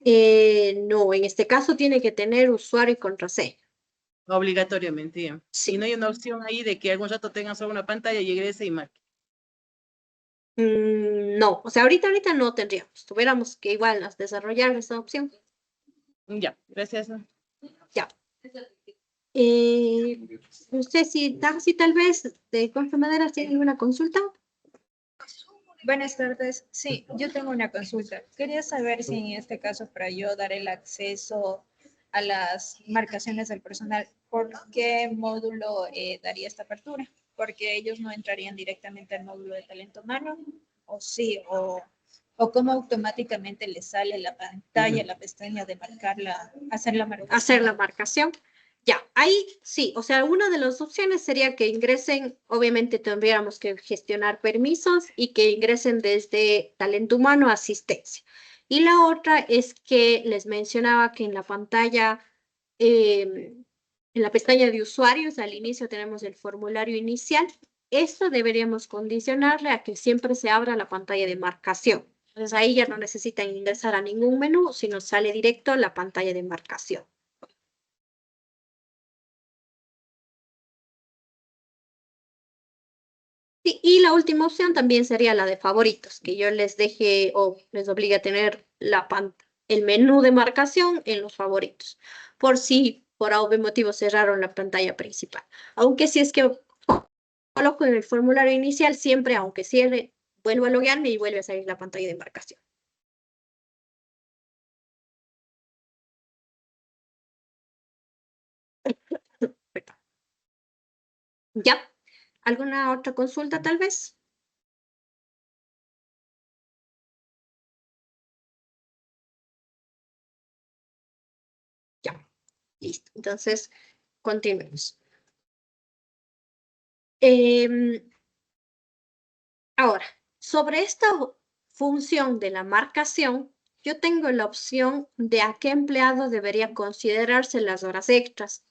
Speaker 1: No, en este caso tiene que tener usuario y contraseña.
Speaker 2: Obligatoriamente, ya.
Speaker 1: Sí.
Speaker 2: Y no hay una opción ahí de que algún rato tengan solo una pantalla y ingrese y marque.
Speaker 1: No, o sea, ahorita no tendríamos. Tuviéramos que igual desarrollar esa opción.
Speaker 2: Ya, gracias.
Speaker 1: Ya. No sé si Darcy tal vez de Jorge Maderas tiene alguna consulta.
Speaker 4: Buenas tardes. Sí, yo tengo una consulta. Quería saber si en este caso para yo dar el acceso a las marcaciones del personal, ¿por qué módulo daría esta apertura? Porque ellos no entrarían directamente al módulo de talento humano, o sí, o cómo automáticamente les sale la pantalla, la pestaña de marcarla, hacer la marcación.
Speaker 1: Hacer la marcación. Ya, ahí sí, o sea, una de las opciones sería que ingresen, obviamente tendríamos que gestionar permisos y que ingresen desde talento humano a asistencia. Y la otra es que les mencionaba que en la pantalla, en la pestaña de usuarios, al inicio tenemos el formulario inicial. Esto deberíamos condicionarle a que siempre se abra la pantalla de marcación. Entonces ahí ya no necesitan ingresar a ningún menú, sino sale directo la pantalla de marcación. Y la última opción también sería la de favoritos, que yo les deje o les obligue a tener el menú de marcación en los favoritos, por si por algún motivo cerraron la pantalla principal. Aunque si es que coloco en el formulario inicial, siempre, aunque cierre, vuelvo a loguearme y vuelve a salir la pantalla de marcación. ¿Ya? ¿Alguna otra consulta tal vez? Ya, listo. Entonces, continuemos. Ahora, sobre esta función de la marcación, yo tengo la opción de a qué empleado debería considerarse las horas extras,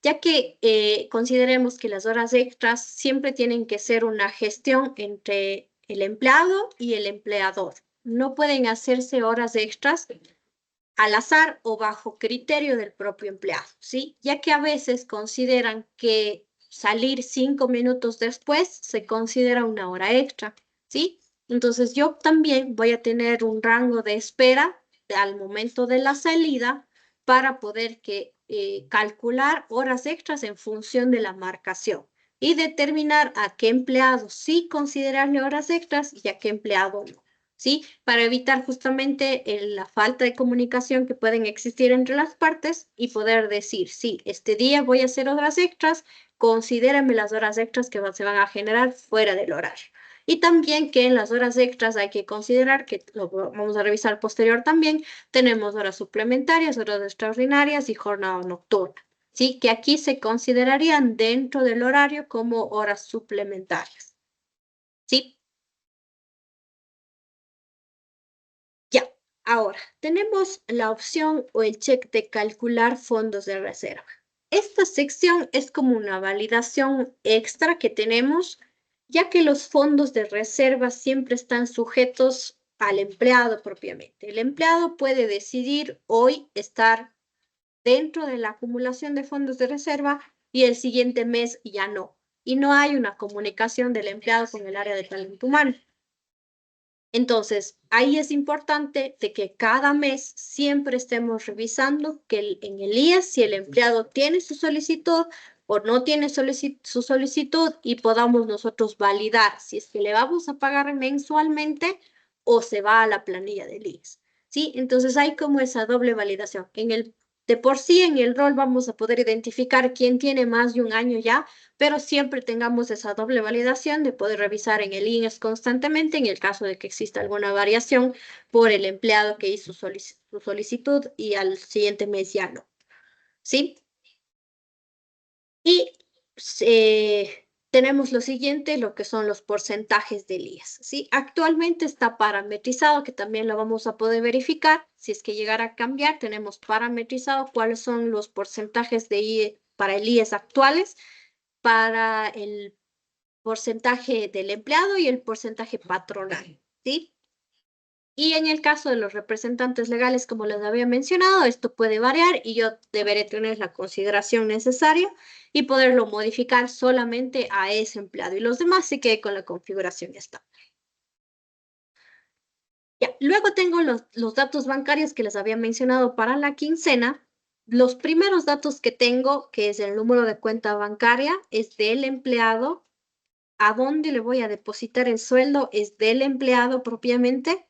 Speaker 1: ya que consideremos que las horas extras siempre tienen que ser una gestión entre el empleado y el empleador. No pueden hacerse horas extras al azar o bajo criterio del propio empleado, ¿sí? Ya que a veces consideran que salir 5 minutos después se considera una hora extra, ¿sí? Entonces yo también voy a tener un rango de espera al momento de la salida para poder calcular horas extras en función de la marcación y determinar a qué empleado sí considerarle horas extras y a qué empleado no. ¿Sí? Para evitar justamente la falta de comunicación que pueden existir entre las partes y poder decir, sí, este día voy a hacer horas extras, considérame las horas extras que se van a generar fuera del horario. Y también que en las horas extras hay que considerar, que lo vamos a revisar posterior también, tenemos horas suplementarias, horas extraordinarias y jornada nocturna. ¿Sí? Que aquí se considerarían dentro del horario como horas suplementarias. ¿Sí? Ya, ahora tenemos la opción o el check de calcular fondos de reserva. Esta sección es como una validación extra que tenemos, ya que los fondos de reserva siempre están sujetos al empleado propiamente. El empleado puede decidir hoy estar dentro de la acumulación de fondos de reserva y el siguiente mes ya no. Y no hay una comunicación del empleado con el área de talento humano. Entonces, ahí es importante de que cada mes siempre estemos revisando que en el IES si el empleado tiene su solicitud o no tiene su solicitud y podamos nosotros validar si es que le vamos a pagar mensualmente o se va a la planilla del IES. ¿Sí? Entonces hay como esa doble validación. De por sí en el rol vamos a poder identificar quién tiene más de un año ya, pero siempre tengamos esa doble validación de poder revisar en el INES constantemente en el caso de que exista alguna variación por el empleado que hizo su solicitud y al siguiente mes ya no. ¿Sí? Y tenemos lo siguiente, lo que son los porcentajes del IES, ¿sí? Actualmente está parametrizado, que también lo vamos a poder verificar. Si es que llegara a cambiar, tenemos parametrizado cuáles son los porcentajes de IES para el IES actuales, para el porcentaje del empleado y el porcentaje patronal, ¿sí? Y en el caso de los representantes legales, como les había mencionado, esto puede variar y yo deberé tener la consideración necesaria y poderlo modificar solamente a ese empleado y los demás se quede con la configuración estándar. Ya, luego tengo los datos bancarios que les había mencionado para la quincena. Los primeros datos que tengo, que es el número de cuenta bancaria, es del empleado. A dónde le voy a depositar el sueldo es del empleado propiamente.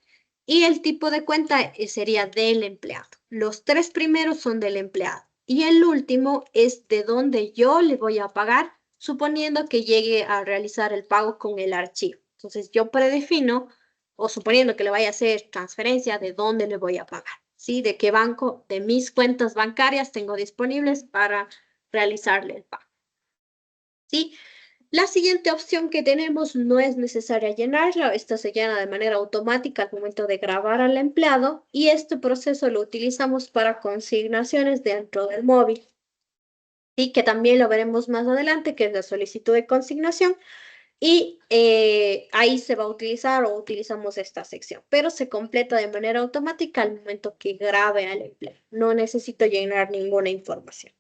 Speaker 1: Y el tipo de cuenta sería del empleado. Los tres primeros son del empleado. Y el último es de dónde yo le voy a pagar, suponiendo que llegue a realizar el pago con el archivo. Entonces yo predefino, o suponiendo que le vaya a hacer transferencia, de dónde le voy a pagar. ¿Sí? De qué banco, de mis cuentas bancarias tengo disponibles para realizarle el pago. ¿Sí? La siguiente opción que tenemos no es necesaria llenarla, esta se llena de manera automática al momento de grabar al empleado y este proceso lo utilizamos para consignaciones dentro del móvil. Y que también lo veremos más adelante, que es la solicitud de consignación y ahí se va a utilizar o utilizamos esta sección, pero se completa de manera automática al momento que grabe al empleado. No necesito llenar ninguna información.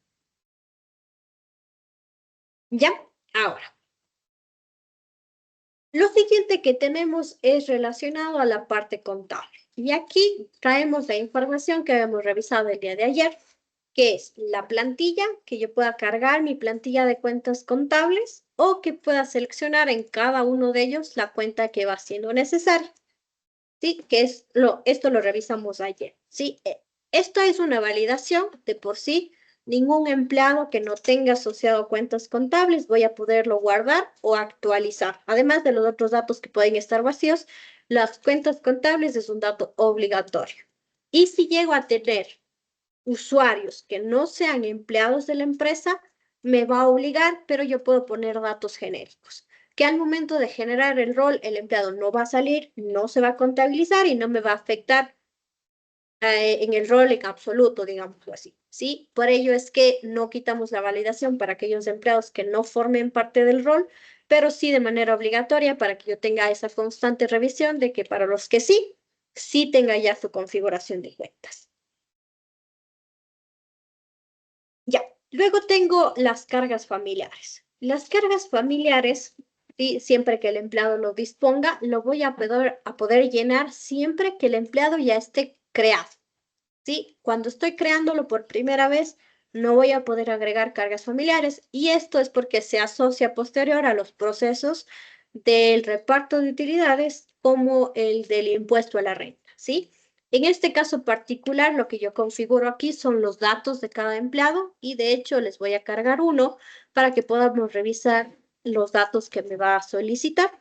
Speaker 1: ¿Ya? Ahora. Lo siguiente que tenemos es relacionado a la parte contable. Y aquí traemos la información que habíamos revisado el día de ayer, que es la plantilla, que yo pueda cargar mi plantilla de cuentas contables o que pueda seleccionar en cada uno de ellos la cuenta que va siendo necesaria. ¿Sí? Esto lo revisamos ayer. ¿Sí? Esto es una validación de por sí. Ningún empleado que no tenga asociado cuentas contables voy a poderlo guardar o actualizar. Además de los otros datos que pueden estar vacíos, las cuentas contables es un dato obligatorio. Y si llego a tener usuarios que no sean empleados de la empresa, me va a obligar, pero yo puedo poner datos genéricos, que al momento de generar el rol, el empleado no va a salir, no se va a contabilizar y no me va a afectar en el rol en absoluto, digámoslo así. ¿Sí? Por ello es que no quitamos la validación para aquellos empleados que no formen parte del rol, pero sí de manera obligatoria para que yo tenga esa constante revisión de que para los que sí, sí tenga ya su configuración de cuentas. Ya, luego tengo las cargas familiares. Las cargas familiares, ¿sí? Siempre que el empleado lo disponga, lo voy a poder llenar siempre que el empleado ya esté creado. ¿Sí? Cuando estoy creándolo por primera vez, no voy a poder agregar cargas familiares y esto es porque se asocia posterior a los procesos del reparto de utilidades como el del impuesto a la renta, ¿sí? En este caso particular, lo que yo configuro aquí son los datos de cada empleado y de hecho les voy a cargar uno para que podamos revisar los datos que me va a solicitar.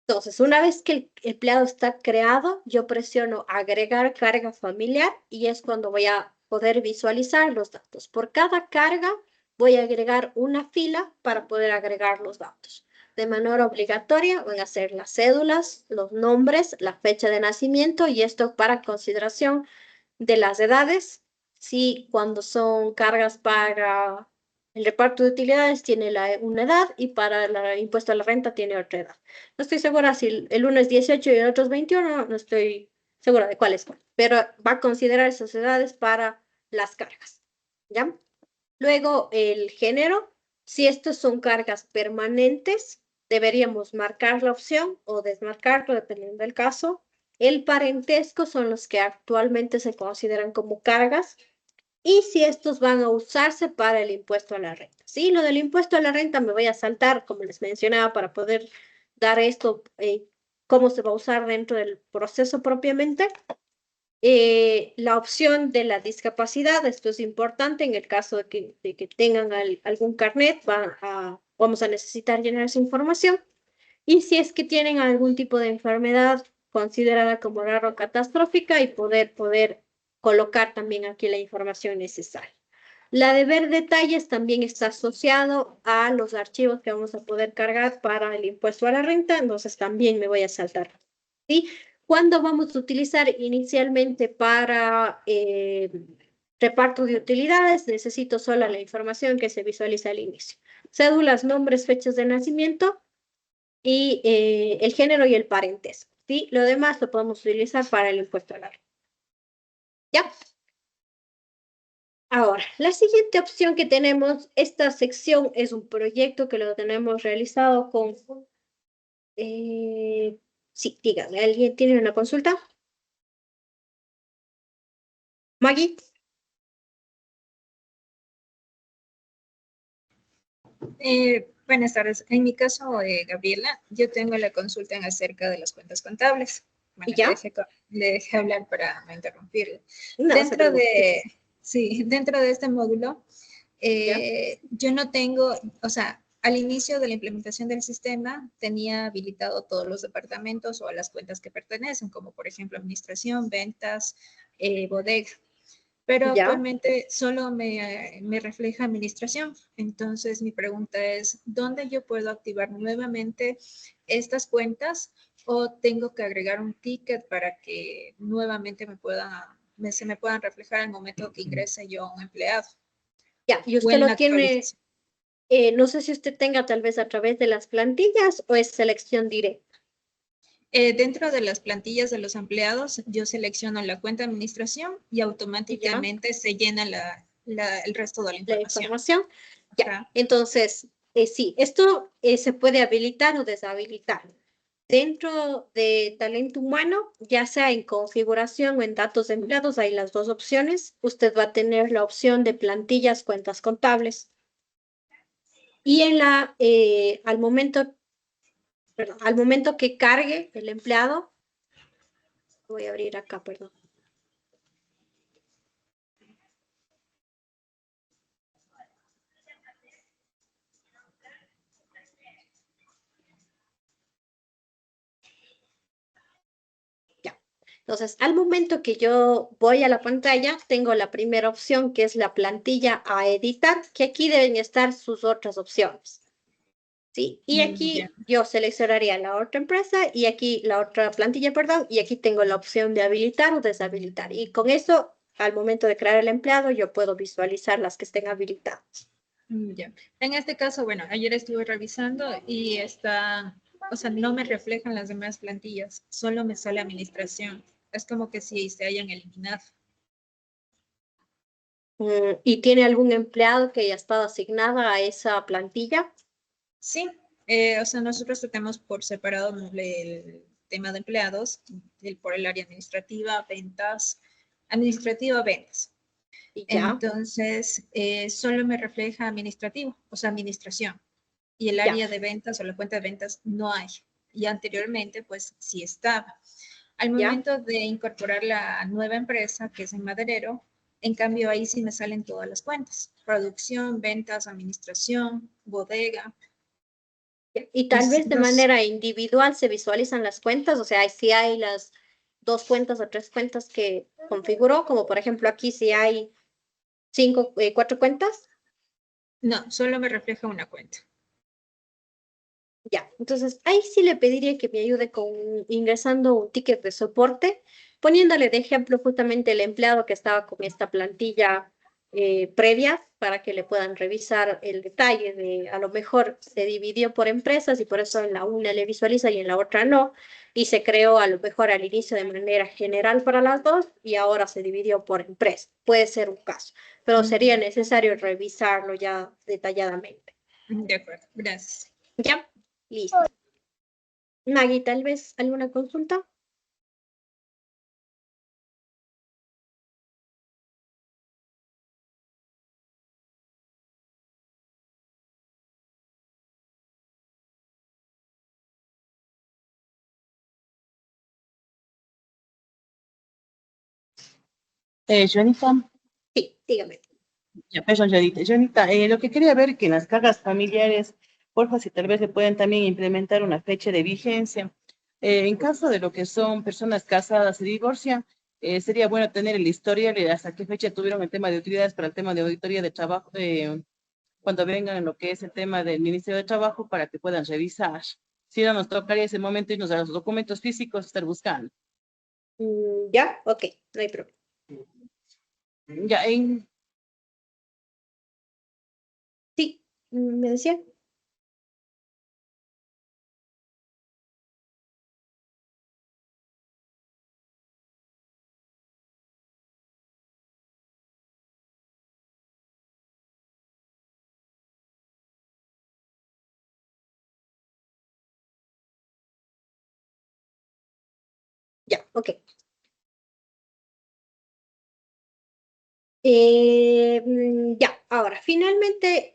Speaker 1: Entonces, una vez que el empleado está creado, yo presiono agregar carga familiar y es cuando voy a poder visualizar los datos. Por cada carga voy a agregar una fila para poder agregar los datos. De manera obligatoria van a ser las cédulas, los nombres, la fecha de nacimiento y esto para consideración de las edades. Sí, cuando son cargas para el reparto de utilidades tiene una edad y para el impuesto a la renta tiene otra edad. No estoy segura si el uno es 18 y el otro es 21, no estoy segura de cuál es cuál, pero va a considerar esas edades para las cargas. ¿Ya? Luego, el género. Si estos son cargas permanentes, deberíamos marcar la opción o desmarcarlo dependiendo del caso. El parentesco son los que actualmente se consideran como cargas y si estos van a usarse para el impuesto a la renta. Sí, lo del impuesto a la renta me voy a saltar, como les mencionaba, para poder dar esto, cómo se va a usar dentro del proceso propiamente. La opción de la discapacidad, esto es importante en el caso de que tengan algún carnet, vamos a necesitar llenar esa información. y si es que tienen algún tipo de enfermedad considerada como rara o catastrófica y poder colocar también aquí la información necesaria. La de ver detalles también está asociado a los archivos que vamos a poder cargar para el impuesto a la renta, entonces también me voy a saltar. ¿Sí? ¿Cuándo vamos a utilizar inicialmente para reparto de utilidades? Necesito solo la información que se visualiza al inicio. Cédulas, nombres, fechas de nacimiento y el género y el parentesco. ¿Sí? Lo demás lo podemos utilizar para el impuesto a la renta. ¿Ya? Ahora, la siguiente opción que tenemos, esta sección es un proyecto que lo tenemos realizado con... sí, dígame, ¿alguien tiene una consulta? Maggie.
Speaker 4: Buenas tardes. En mi caso, Gabriela, yo tengo la consulta en acerca de las cuentas contables.
Speaker 1: ¿Y
Speaker 4: Bueno,
Speaker 1: ya?
Speaker 4: le dejé hablar para no interrumpirle.
Speaker 1: No se
Speaker 4: Dentro
Speaker 1: preocupe.
Speaker 4: sí, dentro de este módulo,
Speaker 1: ¿Ya?
Speaker 4: yo no tengo, o sea, al inicio de la implementación del sistema tenía habilitado todos los departamentos o a las cuentas que pertenecen, como por ejemplo administración, ventas, bodega, pero
Speaker 1: ¿Ya?
Speaker 4: actualmente solo me refleja administración. Entonces, mi pregunta es, ¿dónde yo puedo activar nuevamente estas cuentas o tengo que agregar un ticket para que nuevamente se me puedan reflejar el momento que ingrese yo a un empleado
Speaker 1: Ya, y
Speaker 4: o
Speaker 1: usted
Speaker 4: en la
Speaker 1: lo tiene,
Speaker 4: actualización?
Speaker 1: no sé si usted tenga tal vez a través de las plantillas o es selección directa.
Speaker 4: Dentro de las plantillas de los empleados, yo selecciono la cuenta de administración y
Speaker 1: ¿Ya?
Speaker 4: automáticamente se llena el resto de la
Speaker 1: La
Speaker 4: información.
Speaker 1: información. Ya,
Speaker 4: Ajá.
Speaker 1: entonces, sí, esto se puede habilitar o deshabilitar. Dentro de talento humano, ya sea en configuración o en datos de empleados, hay las dos opciones. Usted va a tener la opción de plantillas, cuentas contables. Y al momento que cargue el empleado, voy a abrir acá, perdón. Ya. Entonces, al momento que yo voy a la pantalla, tengo la primera opción que es la plantilla a editar, que aquí deben estar sus otras opciones. ¿Sí? Y
Speaker 4: Ya.
Speaker 1: aquí yo seleccionaría la otra empresa y aquí la otra plantilla, perdón, y aquí tengo la opción de habilitar o deshabilitar. Y con eso, al momento de crear el empleado, yo puedo visualizar las que estén habilitadas.
Speaker 4: Ya. En este caso, bueno, ayer estuve revisando y está, o sea, no me reflejan las demás plantillas, solo me sale administración. Es como que si se hayan eliminado.
Speaker 1: ¿Y tiene algún empleado que haya estado asignada a esa plantilla?
Speaker 4: Sí, o sea, nosotros tenemos por separado el tema de empleados, por el área administrativa, ventas.
Speaker 1: Y ya,
Speaker 4: Entonces, solo me refleja administrativo, o sea, administración. Y el
Speaker 1: ya,
Speaker 4: área de ventas o la cuenta de ventas no hay. Y anteriormente, pues sí estaba. Al
Speaker 1: ya.
Speaker 4: momento de incorporar la nueva empresa, que es en Maderero, en cambio ahí sí me salen todas las cuentas. Producción, ventas, administración, bodega.
Speaker 1: Y tal vez de
Speaker 4: Entonces,
Speaker 1: manera individual se visualizan las cuentas, o sea, si hay las dos cuentas o tres cuentas que configuró, como por ejemplo aquí si hay cuatro cuentas,
Speaker 4: no, solo me refleja una cuenta.
Speaker 1: ya. Entonces ahí sí le pediría que me ayude con ingresando un ticket de soporte, poniéndole de ejemplo justamente el empleado que estaba con esta plantilla previa para que le puedan revisar el detalle de a lo mejor se dividió por empresas y por eso en la una le visualiza y en la otra no, y se creó a lo mejor al inicio de manera general para las dos y ahora se dividió por empresa. Puede ser un caso, pero sería necesario revisarlo ya detalladamente.
Speaker 4: De acuerdo, gracias.
Speaker 1: ¿Ya? Listo. Maggie, tal vez alguna consulta.
Speaker 2: Joanita,
Speaker 1: Sí, dígame.
Speaker 2: ya, perdón, Joanita. Joanita, lo que quería ver que en las cargas familiares porfa, si tal vez le pueden también implementar una fecha de vigencia. En caso de lo que son personas casadas y divorcian, sería bueno tener el historial y hasta qué fecha tuvieron el tema de utilidades para el tema de auditoría de trabajo, cuando vengan en lo que es el tema del Ministerio de Trabajo para que puedan revisar. Si no, nos tocaría ese momento irnos a los documentos físicos, estar buscando.
Speaker 1: ¿Ya? Ok, no hay problema.
Speaker 2: Ya, en,
Speaker 1: Sí, me decía. Ya, ok. Ya, ahora, finalmente,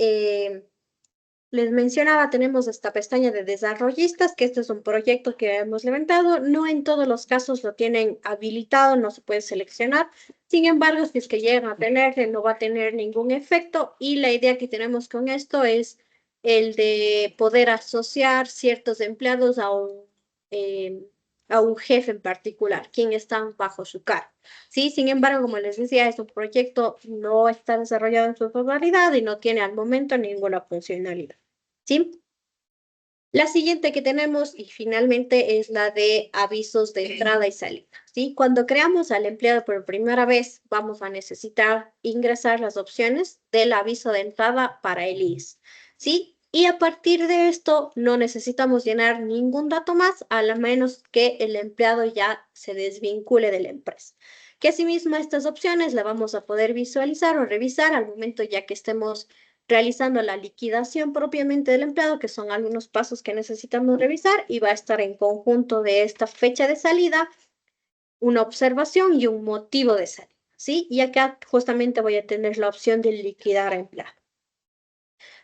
Speaker 1: les mencionaba, tenemos esta pestaña de desarrollistas, que este es un proyecto que hemos levantado. No en todos los casos lo tienen habilitado, no se puede seleccionar. Sin embargo, si es que llegan a tenerlo, no va a tener ningún efecto. Y la idea que tenemos con esto es el de poder asociar ciertos empleados eh, a un jefe en particular, quien está bajo su cargo. Sí, sin embargo, como les decía, es un proyecto no está desarrollado en su totalidad y no tiene al momento ninguna funcionalidad. ¿Sí? La siguiente que tenemos y finalmente es la de avisos de entrada y salida. ¿Sí? Cuando creamos al empleado por primera vez, vamos a necesitar ingresar las opciones del aviso de entrada para el IES. ¿Sí? Y a partir de esto no necesitamos llenar ningún dato más, a lo menos que el empleado ya se desvincule de la empresa. Que asimismo estas opciones las vamos a poder visualizar o revisar al momento ya que estemos realizando la liquidación propiamente del empleado, que son algunos pasos que necesitamos revisar, y va a estar en conjunto de esta fecha de salida, una observación y un motivo de salida, ¿sí? Y acá justamente voy a tener la opción de liquidar a empleado.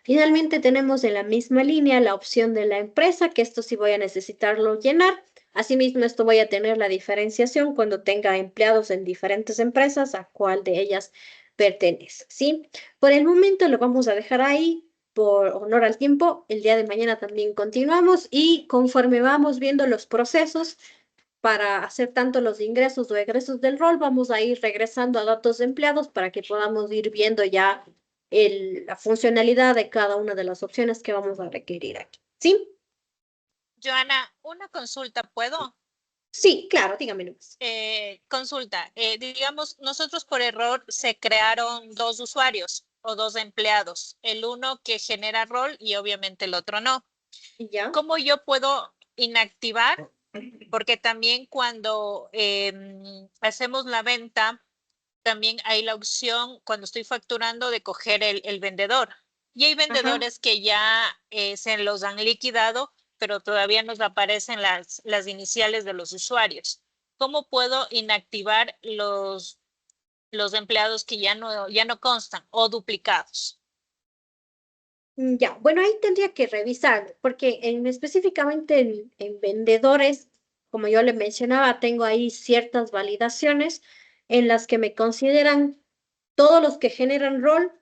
Speaker 1: Finalmente tenemos en la misma línea la opción de la empresa, que esto sí voy a necesitarlo llenar. Asimismo, esto voy a tener la diferenciación cuando tenga empleados en diferentes empresas, a cuál de ellas pertenece, ¿sí? Por el momento lo vamos a dejar ahí por honor al tiempo. El día de mañana también continuamos y conforme vamos viendo los procesos para hacer tanto los ingresos o egresos del rol, vamos a ir regresando a datos de empleados para que podamos ir viendo ya la funcionalidad de cada una de las opciones que vamos a requerir aquí. ¿Sí?
Speaker 5: Joana, una consulta, ¿puedo?
Speaker 1: Sí, claro, dígame nomás.
Speaker 5: Consulta, digamos, nosotros por error se crearon dos usuarios o dos empleados, el uno que genera rol y obviamente el otro no.
Speaker 1: ¿Ya?
Speaker 5: ¿Cómo yo puedo inactivar? Porque también cuando hacemos la venta, también hay la opción cuando estoy facturando de coger el vendedor. Y hay
Speaker 1: Ajá.
Speaker 5: vendedores que ya se los han liquidado, pero todavía nos aparecen las iniciales de los usuarios. ¿Cómo puedo inactivar los empleados que ya no constan o duplicados?
Speaker 1: Ya, bueno, ahí tendría que revisar, porque específicamente en vendedores, como yo le mencionaba, tengo ahí ciertas validaciones en las que me consideran todos los que generan rol,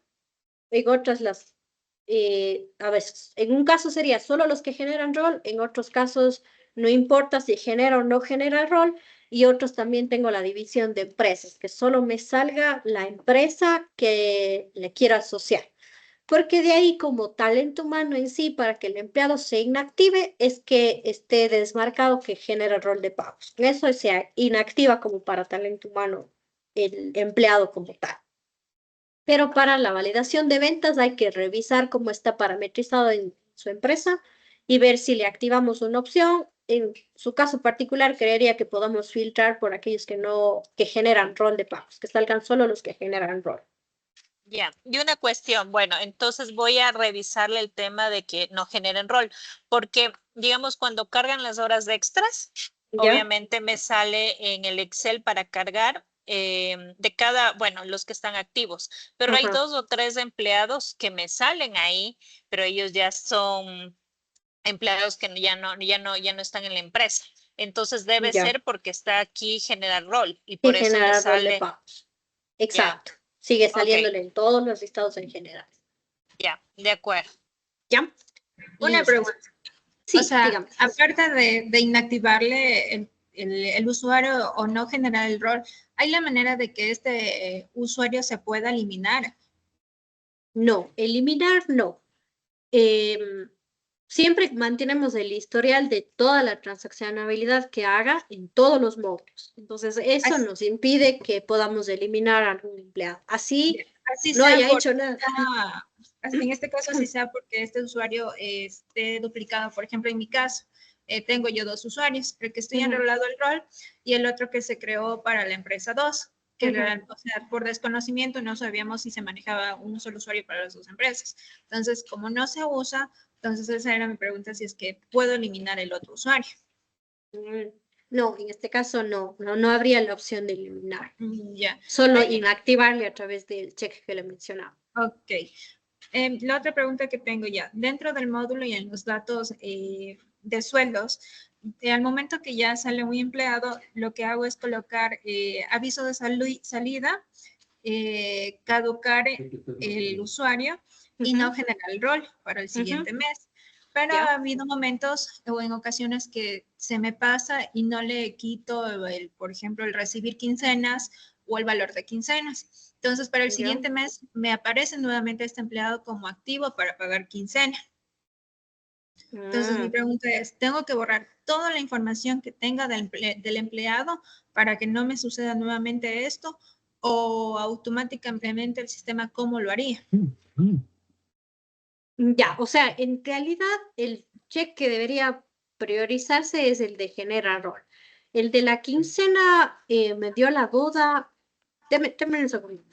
Speaker 1: en otras a veces, en un caso sería solo los que generan rol, en otros casos no importa si genera o no genera rol, y otros también tengo la división de empresas, que solo me salga la empresa que le quiera asociar. Porque de ahí como talento humano en sí, para que el empleado se inactive, es que esté desmarcado que genera rol de pagos. Eso se inactiva como para talento humano el empleado como tal. Pero para la validación de ventas hay que revisar cómo está parametrizado en su empresa y ver si le activamos una opción. En su caso particular, creería que podamos filtrar por aquellos que generan rol de pagos, que salgan solo los que generan rol.
Speaker 5: Ya, y una cuestión, bueno, entonces voy a revisarle el tema de que no generen rol, porque digamos cuando cargan las horas extras,
Speaker 1: ¿Ya?
Speaker 5: obviamente me sale en el Excel para cargar de cada, bueno, los que están activos, pero hay
Speaker 1: Ajá.
Speaker 5: 2 o 3 empleados que me salen ahí, pero ellos ya son empleados que ya no están en la empresa. Entonces debe
Speaker 1: Ya.
Speaker 5: ser porque está aquí generar rol y
Speaker 1: Y
Speaker 5: por eso me
Speaker 1: generar rol de
Speaker 5: sale,
Speaker 1: pagos.
Speaker 5: ya,
Speaker 1: Exacto. Sigue
Speaker 5: ok,
Speaker 1: saliéndole en todos los listados en general.
Speaker 5: ya, de acuerdo.
Speaker 1: ¿Ya?
Speaker 4: Una
Speaker 1: Listo.
Speaker 4: pregunta.
Speaker 1: Sí,
Speaker 4: O sea,
Speaker 1: dígame.
Speaker 4: aparte de inactivarle el usuario o no generar el rol, ¿hay la manera de que este usuario se pueda eliminar?
Speaker 1: No, eliminar no. Siempre mantenemos el historial de toda la transaccionabilidad que haga en todos los módulos. Entonces, eso
Speaker 4: Así,
Speaker 1: nos impide que podamos eliminar a algún empleado. Así
Speaker 4: así
Speaker 1: no
Speaker 4: sea
Speaker 1: haya
Speaker 4: porque
Speaker 1: hecho nada.
Speaker 4: en este caso, así sea porque este usuario esté duplicado. Por ejemplo, en mi caso, tengo yo dos usuarios, el que estoy
Speaker 1: Ujú,
Speaker 4: enrolado al rol y el otro que se creó para la empresa 2, que
Speaker 1: ujú.
Speaker 4: o sea, por desconocimiento no sabíamos si se manejaba un solo usuario para las dos empresas. Entonces, como no se usa, entonces esa era mi pregunta, si es que puedo eliminar el otro usuario.
Speaker 1: Mm, No, en este caso no habría la opción de eliminar.
Speaker 4: Ya.
Speaker 1: Solo
Speaker 4: Ay,
Speaker 1: inactivarle a través del cheque que le mencionaba.
Speaker 4: ok. La otra pregunta que tengo ya, dentro del módulo y en los datos de sueldos, al momento que ya sale un empleado, lo que hago es colocar aviso de salida, caducar el usuario y no
Speaker 1: Ujú,
Speaker 4: generar el rol para el
Speaker 1: ujú,
Speaker 4: siguiente mes. Pero ha
Speaker 1: ¿ya?
Speaker 4: habido momentos o en ocasiones que se me pasa y no le quito, por ejemplo, el recibir quincenas o el valor de quincenas. Entonces, para el
Speaker 1: ¿Ya?
Speaker 4: siguiente mes me aparece nuevamente este empleado como activo para pagar quincena. Entonces, mi
Speaker 1: Mm,
Speaker 4: pregunta es, ¿tengo que borrar toda la información que tenga del empleado para que no me suceda nuevamente esto? ¿O automáticamente el sistema cómo lo haría?
Speaker 1: Ya, o sea, en realidad el cheque que debería priorizarse es el de generar rol. El de la quincena me dio la duda. Deme un segundo.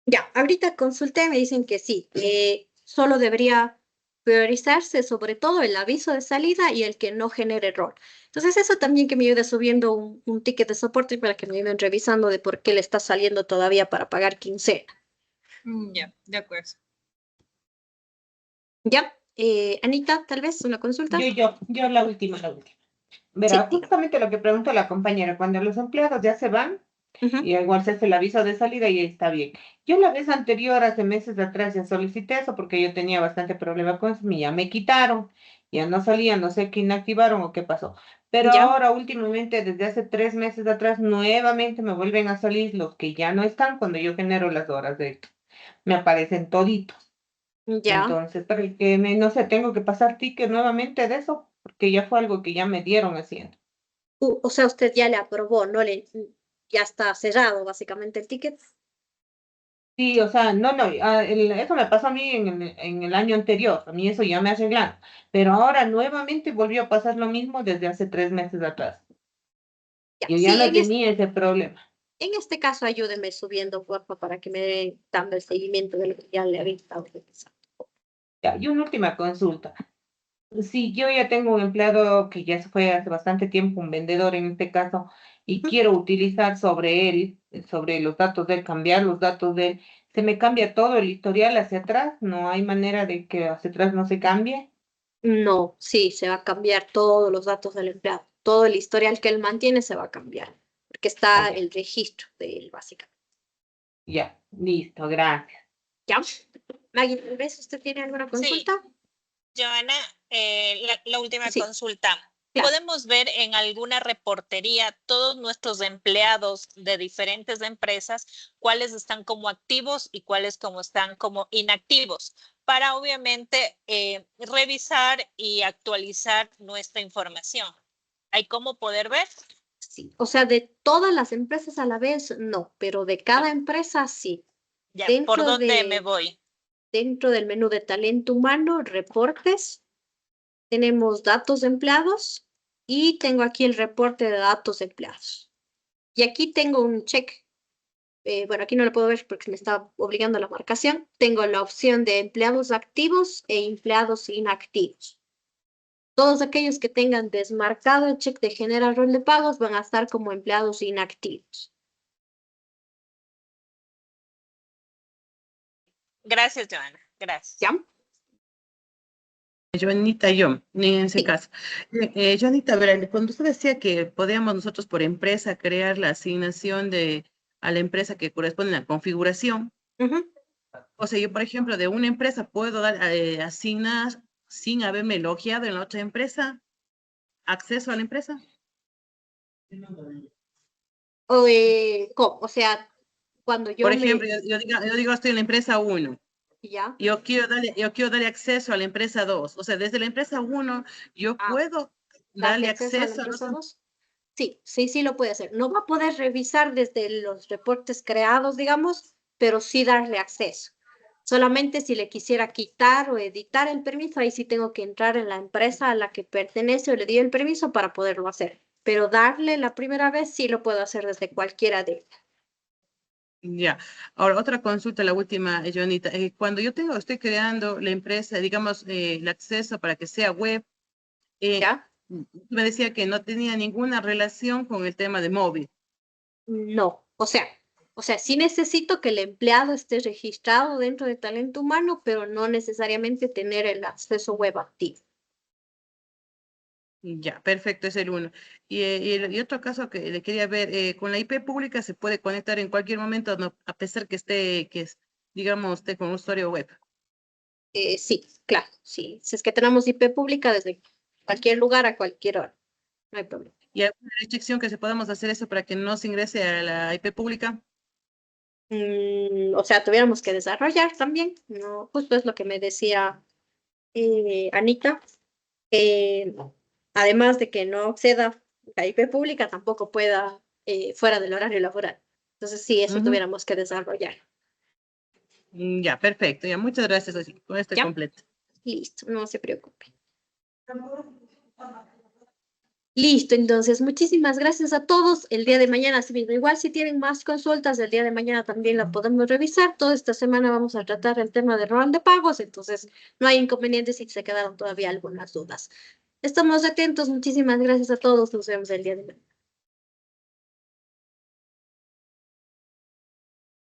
Speaker 1: Ya, ahorita consulté, me dicen que sí, solo debería priorizarse sobre todo el aviso de salida y el que no genere rol. Entonces eso también que me ayude subiendo un ticket de soporte para que me ayuden revisando de por qué le está saliendo todavía para pagar quincena.
Speaker 4: Ya, de acuerdo.
Speaker 1: Ya, Anita, tal vez una consulta.
Speaker 3: Yo la última.
Speaker 1: Sí,
Speaker 3: Verá,
Speaker 1: dígame.
Speaker 3: justamente lo que preguntó la compañera, cuando los empleados ya se van,
Speaker 1: Ujú.
Speaker 3: y igual se hace el aviso de salida y está bien. Yo la vez anterior, hace meses atrás, ya solicité eso porque yo tenía bastante problema con eso, ya me quitaron, ya no salía, no sé qué inactivaron o qué pasó. Pero
Speaker 1: Ya,
Speaker 3: ahora, últimamente, desde hace 3 meses atrás, nuevamente me vuelven a salir los que ya no están cuando yo genero las horas de esto. Me aparecen toditos.
Speaker 1: ya.
Speaker 3: Entonces, para que no sé, tengo que pasar ticket nuevamente de eso, porque ya fue algo que ya me dieron haciendo.
Speaker 1: O sea, usted ya le aprobó, no le, ya está cerrado básicamente el ticket.
Speaker 3: Sí, o sea, no, eso me pasó a mí en el año anterior, a mí eso ya me arreglaron, pero ahora nuevamente volvió a pasar lo mismo desde hace 3 meses atrás.
Speaker 1: Ya,
Speaker 3: Yo ya
Speaker 1: sí,
Speaker 3: no tenía ese problema.
Speaker 1: en este caso ayúdeme subiendo, porfa, para que me dé dando el seguimiento de lo que ya le había estado revisando.
Speaker 3: Ya, y una última consulta. Si yo ya tengo un empleado que ya se fue hace bastante tiempo, un vendedor en este caso, y
Speaker 1: Ujú.
Speaker 3: quiero utilizar sobre él, sobre los datos de él, cambiar los datos de él, ¿se me cambia todo el historial hacia atrás? ¿No hay manera de que hacia atrás no se cambie?
Speaker 1: No, sí, se va a cambiar todos los datos del empleado. Todo el historial que él mantiene se va a cambiar, porque
Speaker 3: Ah,
Speaker 1: está
Speaker 3: ya,
Speaker 1: el registro de él, básicamente.
Speaker 3: ya, listo, gracias.
Speaker 1: ¿Ya? Maggie, tal vez usted tiene alguna
Speaker 5: Sí,
Speaker 1: consulta.
Speaker 5: Joana, la última
Speaker 1: Sí,
Speaker 5: consulta.
Speaker 1: claro.
Speaker 5: ¿Podemos ver en alguna reportería todos nuestros empleados de diferentes empresas, cuáles están como activos y cuáles como están como inactivos, para obviamente revisar y actualizar nuestra información? ¿Hay cómo poder ver?
Speaker 1: Sí, o sea, de todas las empresas a la vez, no, pero de
Speaker 5: No,
Speaker 1: cada empresa sí.
Speaker 5: ya, ¿por
Speaker 1: Dentro
Speaker 5: dónde me
Speaker 1: de,
Speaker 5: voy?
Speaker 1: dentro del menú de talento humano, reportes, tenemos datos de empleados y tengo aquí el reporte de datos de empleados. Y aquí tengo un check. bueno, aquí no lo puedo ver porque me está obligando a la marcación. Tengo la opción de empleados activos e empleados inactivos. Todos aquellos que tengan desmarcado el check de general rol de pagos van a estar como empleados inactivos.
Speaker 5: Gracias, Joana. Gracias.
Speaker 1: ¿Ya?
Speaker 2: Joanita, yo, en ese
Speaker 1: Sí.
Speaker 2: caso. Joanita, verá, cuando usted decía que podíamos nosotros por empresa crear la asignación a la empresa que corresponde a la configuración,
Speaker 1: Ujú.
Speaker 2: o sea, yo, por ejemplo, de una empresa puedo asignar sin haberme logueado en la otra empresa, acceso a la empresa.
Speaker 1: ¿Cómo? O sea, cuando
Speaker 2: Por
Speaker 1: yo
Speaker 2: ejemplo,
Speaker 1: me...
Speaker 2: yo digo, estoy en la empresa 1.
Speaker 1: ¿Ya?
Speaker 2: Yo quiero darle acceso a la empresa 2. O sea, desde la empresa 1, yo
Speaker 1: Ah,
Speaker 2: puedo
Speaker 1: darle
Speaker 2: darle
Speaker 1: acceso a la
Speaker 2: acceso a
Speaker 1: empresa
Speaker 2: los...
Speaker 1: 2. Sí lo puede hacer. No va a poder revisar desde los reportes creados, digamos, pero sí darle acceso. Solamente si le quisiera quitar o editar el permiso, ahí sí tengo que entrar en la empresa a la que pertenece o le di el permiso para poderlo hacer. Pero darle la primera vez sí lo puedo hacer desde cualquiera de ellas.
Speaker 2: Ya. Ahora, otra consulta, la última, Joanita. Cuando estoy creando la empresa, digamos, el acceso para que sea web,
Speaker 1: ¿Ya?
Speaker 2: me decía que no tenía ninguna relación con el tema de móvil.
Speaker 1: No. O sea, sí necesito que el empleado esté registrado dentro de talento humano, pero no necesariamente tener el acceso web activo.
Speaker 2: Ya, perfecto, es el uno. Y otro caso que le quería ver, con la IP pública se puede conectar en cualquier momento, no, a pesar digamos, esté con usuario web.
Speaker 1: Sí, claro, sí. Si es que tenemos IP pública desde cualquier lugar a cualquier hora, no hay problema.
Speaker 2: ¿Y alguna restricción que se podamos hacer eso para que no se ingrese a la IP pública?
Speaker 1: O sea, tuviéramos que desarrollar también, ¿no? Justo es lo que me decía Anita. eh, Además de que no acceda a IP pública, tampoco pueda fuera del horario laboral. Entonces, sí, eso
Speaker 2: Ujú.
Speaker 1: tuviéramos que desarrollar.
Speaker 2: Ya, perfecto. Ya, muchas gracias. Con esto
Speaker 1: ¿Ya?
Speaker 2: completo.
Speaker 1: Listo, no se preocupe. Listo, entonces muchísimas gracias a todos. El día de mañana, si bien, igual si tienen más consultas, el día de mañana también la podemos revisar. Toda esta semana vamos a tratar el tema de rol de pagos, entonces no hay inconvenientes si se quedaron todavía algunas dudas. Estamos atentos, muchísimas gracias a todos. Nos vemos el día de mañana.